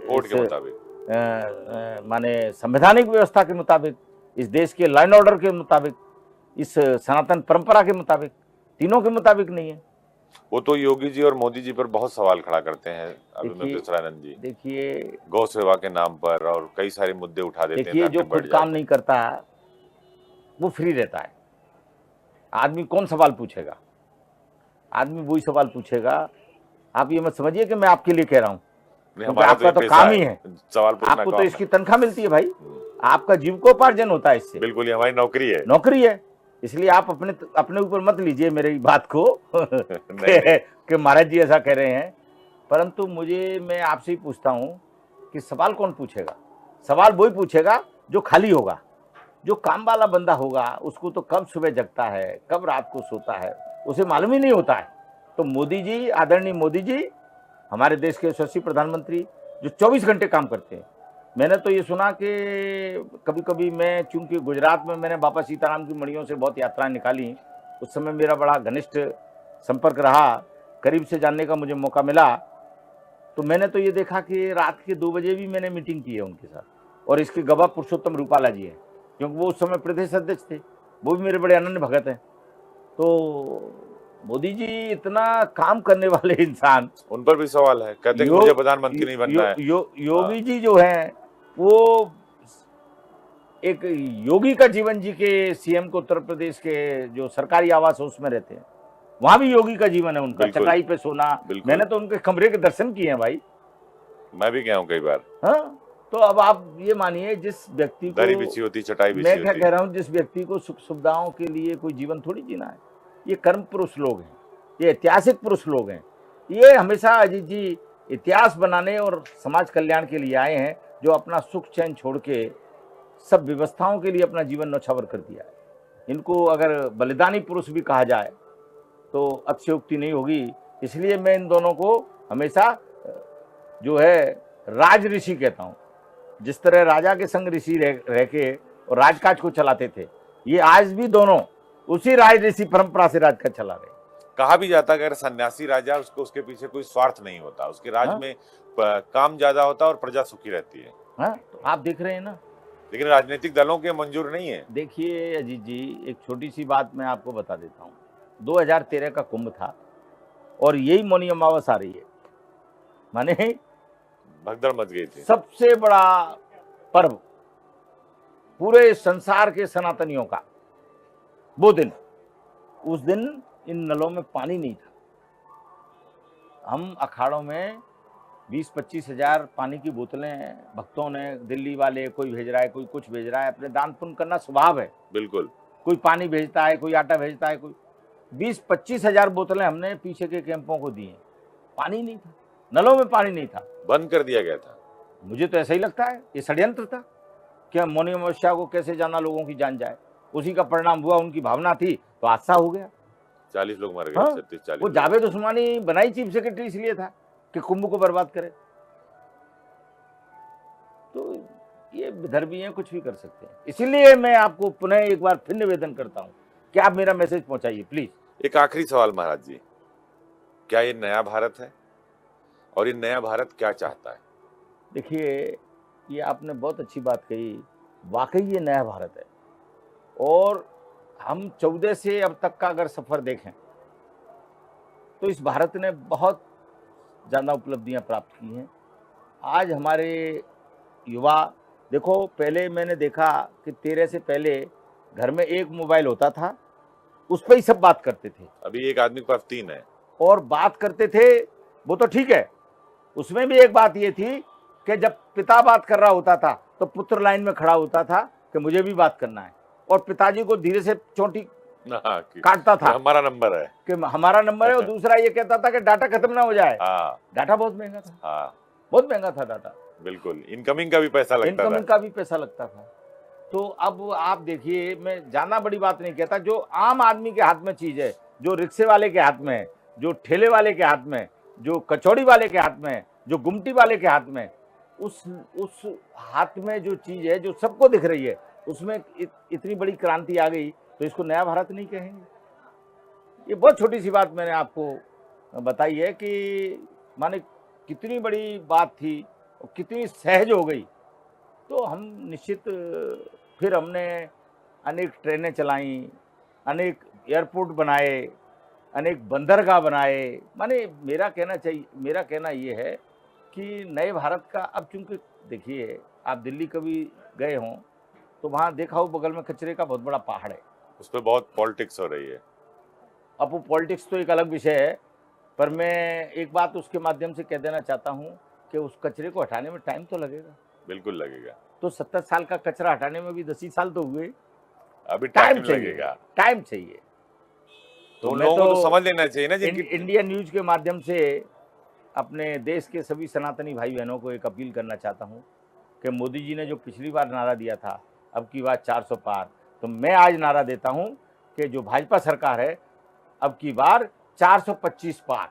A: कोर्ट
B: इस
A: के मुताबिक?
B: माने संवैधानिक व्यवस्था के मुताबिक, इस देश के लॉ एंड ऑर्डर के मुताबिक, इस सनातन परंपरा के मुताबिक, तीनों के मुताबिक नहीं है।
A: वो तो योगी जी और मोदी जी पर बहुत सवाल खड़ा करते हैं अभिमन्यु
B: देखिए
A: कृष्णानंद जी,
B: देखिए
A: गौ सेवा के नाम पर, और कई सारे मुद्दे उठा देते हैं
B: देखिए,
A: ताकि
B: जो
A: बढ़
B: खुद काम
A: जाए।
B: नहीं करता वो फ्री रहता है। आदमी कौन सवाल पूछेगा? आदमी वही सवाल पूछेगा। आप ये मत समझिए कि मैं आपके लिए कह रहा हूं,
A: नहीं,
B: क्योंकि
A: हमारा
B: आपका
A: ये
B: तो
A: पेशा
B: काम
A: है,
B: ही है।
A: सवाल पूछना
B: आपको तो
A: काम
B: इसकी
A: है।
B: तनख्वाह मिलती है भाई, आपका जीविकोपार्जन होता है इससे,
A: बिल्कुल, ये हमारी नौकरी है।
B: नौकरी है। इसलिए आप अपने अपने ऊपर मत लीजिए मेरी बात को
A: नहीं।
B: कि महाराज जी ऐसा कह रहे हैं। परंतु मैं आपसे ही पूछता हूं कि सवाल कौन पूछेगा? सवाल वही पूछेगा जो खाली होगा। जो काम वाला बंदा होगा उसको तो कब सुबह जगता है, कब रात को सोता है, उसे मालूम ही नहीं होता है। तो मोदी जी, आदरणीय मोदी जी, हमारे देश के यशस्वी प्रधानमंत्री, जो 24 घंटे काम करते हैं। मैंने तो ये सुना कि कभी कभी मैं, चूंकि गुजरात में मैंने बाबा सीताराम की मड़ियों से बहुत यात्राएं निकाली, उस समय मेरा बड़ा घनिष्ठ संपर्क रहा, करीब से जानने का मुझे मौका मिला। तो मैंने तो ये देखा कि रात के 2 बजे भी मैंने मीटिंग की है उनके साथ, और इसके गवाह पुरुषोत्तम रूपाला जी हैं, क्योंकि वो उस समय प्रदेश अध्यक्ष थे, वो भी मेरे बड़े अनन्य भगत हैं। तो मोदी जी इतना काम करने वाले इंसान,
A: उन पर भी सवाल है, कहते हैं कि मुझे प्रधानमंत्री नहीं बनना है।
B: योगी जी जो हैं वो एक योगी का जीवन जी के, सीएम को उत्तर प्रदेश के जो सरकारी आवास है उसमें रहते हैं, वहां भी योगी का जीवन है उनका,
A: बिल्कुल,
B: चटाई पे सोना।
A: बिल्कुल।
B: मैंने तो उनके कमरे के दर्शन किए हैं भाई।
A: मैं भी गया हूँ कई बार।
B: हाँ, तो अब आप ये मानिए, जिस व्यक्ति
A: दरी
B: को,
A: बिछी होती, चटाई बिछी
B: मैं क्या
A: होती।
B: कह रहा हूँ, जिस व्यक्ति को सुख सुविधाओं के लिए कोई जीवन थोड़ी जीना है। ये कर्म पुरुष लोग हैं, ये ऐतिहासिक पुरुष लोग हैं। ये हमेशा अजीत जी इतिहास बनाने और समाज कल्याण के लिए आए हैं, जो अपना सुख चैन छोड़ के सब व्यवस्थाओं के लिए अपना जीवन न्यौछावर कर दिया है। इनको अगर बलिदानी पुरुष भी कहा जाए तो अतिशयोक्ति नहीं होगी। इसलिए मैं इन दोनों को हमेशा जो है राज ऋषि कहता हूँ। जिस तरह राजा के संग ऋषि रह के और राजकाज को चलाते थे, ये आज भी दोनों उसी राज ऋषि परंपरा से राजकाज चला रहे हैं।
A: कहा भी जाता है कि अगर सन्यासी राजा, उसको उसके पीछे कोई स्वार्थ नहीं होता, उसके राज में काम ज्यादा होता है और प्रजा सुखी रहती है।
B: हाँ, तो आप देख रहे हैं ना।
A: लेकिन राजनीतिक दलों के मंजूर नहीं है।
B: देखिए अजीत जी, एक छोटी सी बात मैं आपको बता देता हूँ। 2013 का कुंभ था और यही मौनी अमावस आ रही है, माने
A: भगदड़ मच गई थी।
B: सबसे बड़ा पर्व पूरे संसार के सनातनियों का वो दिन। उस दिन इन नलों में पानी नहीं था। हम अखाड़ों में 20-25 हजार पानी की बोतलें भक्तों ने, दिल्ली वाले, कोई भेज रहा है, कोई कुछ भेज रहा है, अपने दान पुण्य करना स्वभाव है।
A: बिल्कुल,
B: कोई पानी भेजता है, कोई आटा भेजता है, कोई 20-25 हजार बोतलें हमने पीछे के कैंपों को दी हैं। पानी नहीं था, नलों में पानी नहीं था,
A: बंद कर दिया गया था।
B: मुझे तो ऐसा ही लगता है ये षड्यंत्र था कि मौनी अमावस्या को कैसे जाना लोगों की जान जाए। उसी का परिणाम हुआ, उनकी भावना थी तो हादसा हो गया।
A: 40 लोग मर गए।
B: हाँ,
A: 36-40
B: वो जावेद उस्मानी बनाई चीफ सेक्रेटरी इसलिए था कि कुंभ को बर्बाद करे। तो ये विधर्मी हैं, कुछ भी कर सकते हैं। इसीलिए मैं आपको पुनः एक बार फिर निवेदन करता हूं कि आप मेरा मैसेज पहुंचाइए प्लीज।
A: एक आखिरी सवाल महाराज जी, क्या ये नया भारत है और ये नया भारत क्या चाहता है?
B: देखिए, ये आपने बहुत अच्छी बात कही, वाकई ये नया भारत है। और हम 14 से अब तक का अगर सफर देखें तो इस भारत ने बहुत ज़्यादा उपलब्धियां प्राप्त की हैं। आज हमारे युवा, देखो पहले मैंने देखा कि 13 से पहले घर में एक मोबाइल होता था, उस पर ही सब बात करते थे।
A: अभी एक आदमी के पास 3 है।
B: और बात करते थे वो तो ठीक है, उसमें भी एक बात ये थी कि जब पिता बात कर रहा होता था तो पुत्र लाइन में खड़ा होता था कि मुझे भी बात करना है, और पिताजी को धीरे से चोटी काटता था,
A: हमारा नंबर है,
B: कि हमारा नंबर है। और दूसरा ये कहता था कि डाटा खत्म ना हो जाए। डाटा बहुत महंगा था, बहुत महंगा था डाटा।
A: बिल्कुल, इनकमिंग का भी पैसा लगता था।
B: इनकमिंग का भी पैसा लगता था। तो अब आप देखिए, मैं जाना बड़ी बात नहीं कहता, जो आम आदमी के हाथ में चीज है, जो रिक्शे वाले के हाथ में है, जो ठेले वाले के हाथ में, जो कचौड़ी वाले के हाथ में है, जो गुमटी वाले के हाथ में, उस हाथ में जो चीज है जो सबको दिख रही है, उसमें इतनी बड़ी क्रांति आ गई, तो इसको नया भारत नहीं कहेंगे? ये बहुत छोटी सी बात मैंने आपको बताई है कि माने कितनी बड़ी बात थी और कितनी सहज हो गई। तो हम निश्चित फिर हमने अनेक ट्रेनें चलाई, अनेक एयरपोर्ट बनाए, अनेक बंदरगाह बनाए। माने मेरा कहना ये है कि नए भारत का अब चूंकि देखिए, आप दिल्ली कभी गए हों तो वहाँ देखा हो बगल में कचरे का बहुत बड़ा पहाड़ है।
A: उस पर बहुत पॉलिटिक्स हो रही है।
B: अब वो पॉलिटिक्स तो एक अलग विषय है, पर मैं एक बात उसके माध्यम से कह देना चाहता हूँ कि उस कचरे को हटाने में टाइम तो लगेगा।
A: बिल्कुल लगेगा।
B: तो 70 साल का कचरा हटाने में भी 10 ही साल तो हुए।
A: अभी टाइम
B: चाहिए,
A: लगेगा।
B: टाइम चाहिए।
A: तो
B: मैं
A: लोगों को तो समझ लेना चाहिए ना जिनकी
B: इंडिया न्यूज के माध्यम से अपने देश के सभी सनातनी भाई बहनों को एक अपील करना चाहता हूँ कि मोदी जी ने जो पिछली बार नारा दिया था, अब की बार 400 पार, तो मैं आज नारा देता हूँ कि जो भाजपा सरकार है, अब की बार 425 पार,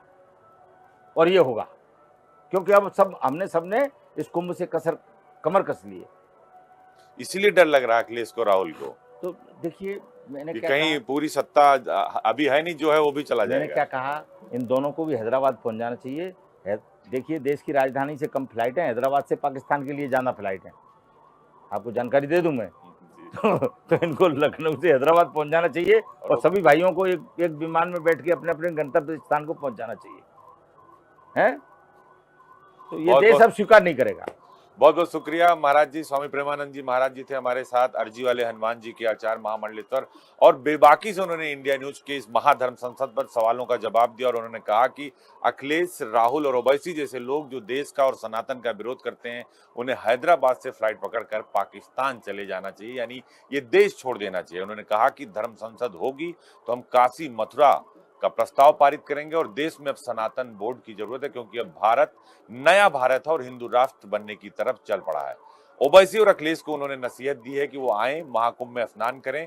B: और ये होगा, क्योंकि अब हमने सबने इस कुंभ से कमर कस लिए।
A: इसीलिए डर लग रहा है अखिलेश को, राहुल को।
B: तो देखिए, मैंने
A: कि
B: क्या
A: कहीं
B: कहा,
A: पूरी सत्ता अभी है नहीं, जो है वो भी चला
B: मैंने क्या
A: जाएगा।
B: कहा, इन दोनों को भी हैदराबाद पहुंच जाना चाहिए। देखिए, देश की राजधानी से कम फ्लाइट है, हैदराबाद से पाकिस्तान के लिए ज़्यादा फ्लाइट है, आपको जानकारी दे दूं मैं। तो इनको लखनऊ से हैदराबाद पहुंच जाना चाहिए और सभी भाइयों को एक विमान में बैठ के अपने अपने गंतव्य स्थान को पहुंच जाना चाहिए, हैं? तो ये देश अब स्वीकार नहीं करेगा।
A: बहुत बहुत शुक्रिया महाराज जी। स्वामी प्रेमानंद जी महाराज जी थे हमारे साथ, अर्जी वाले हनुमान जी के आचार्य महामंडलेश्वर, और बेबाकी से उन्होंने इंडिया न्यूज के इस महाधर्म संसद पर सवालों का जवाब दिया। और उन्होंने कहा कि अखिलेश, राहुल और ओवैसी जैसे लोग जो देश का और सनातन का विरोध करते हैं, उन्हें हैदराबाद से फ्लाइट पकड़कर पाकिस्तान चले जाना चाहिए, यानी ये देश छोड़ देना चाहिए। उन्होंने कहा कि धर्म संसद होगी तो हम काशी मथुरा का प्रस्ताव पारित करेंगे और देश में अब सनातन बोर्ड की जरूरत है, क्योंकि अब भारत नया भारत है और हिंदू राष्ट्र बनने की तरफ चल पड़ा है। ओवैसी और अखिलेश को उन्होंने नसीहत दी है कि वो आए, महाकुंभ में स्नान करें,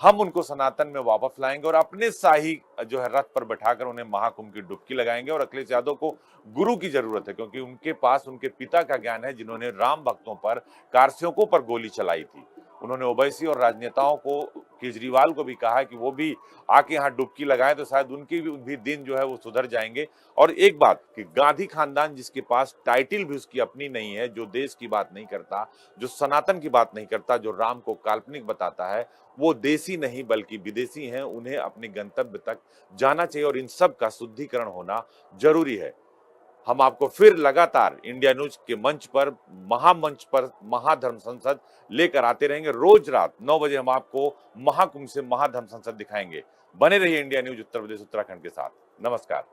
A: हम उनको सनातन में वापस लाएंगे और अपने शाही जो है रथ पर बैठाकर उन्हें महाकुंभ की डुबकी लगाएंगे। और अखिलेश यादव को गुरु की जरूरत है, क्योंकि उनके पास उनके पिता का ज्ञान है, जिन्होंने राम भक्तों पर, कारसेवकों पर गोली चलाई थी। उन्होंने ओवैसी और राजनेताओं को, केजरीवाल को भी कहा है कि वो भी आके यहाँ डुबकी लगाएं, तो शायद उनकी भी दिन जो है वो सुधर जाएंगे। और एक बात कि गांधी खानदान, जिसके पास टाइटल भी उसकी अपनी नहीं है, जो देश की बात नहीं करता, जो सनातन की बात नहीं करता, जो राम को काल्पनिक बताता है, वो देसी नहीं बल्कि विदेशी हैं। उन्हें अपने गंतव्य तक जाना चाहिए और इन सब का शुद्धिकरण होना जरूरी है। हम आपको फिर लगातार इंडिया न्यूज के मंच पर, महामंच पर महाधर्म संसद लेकर आते रहेंगे। रोज रात 9 बजे हम आपको महाकुंभ से महाधर्म संसद दिखाएंगे। बने रहिए इंडिया न्यूज उत्तर प्रदेश उत्तराखंड के साथ। नमस्कार।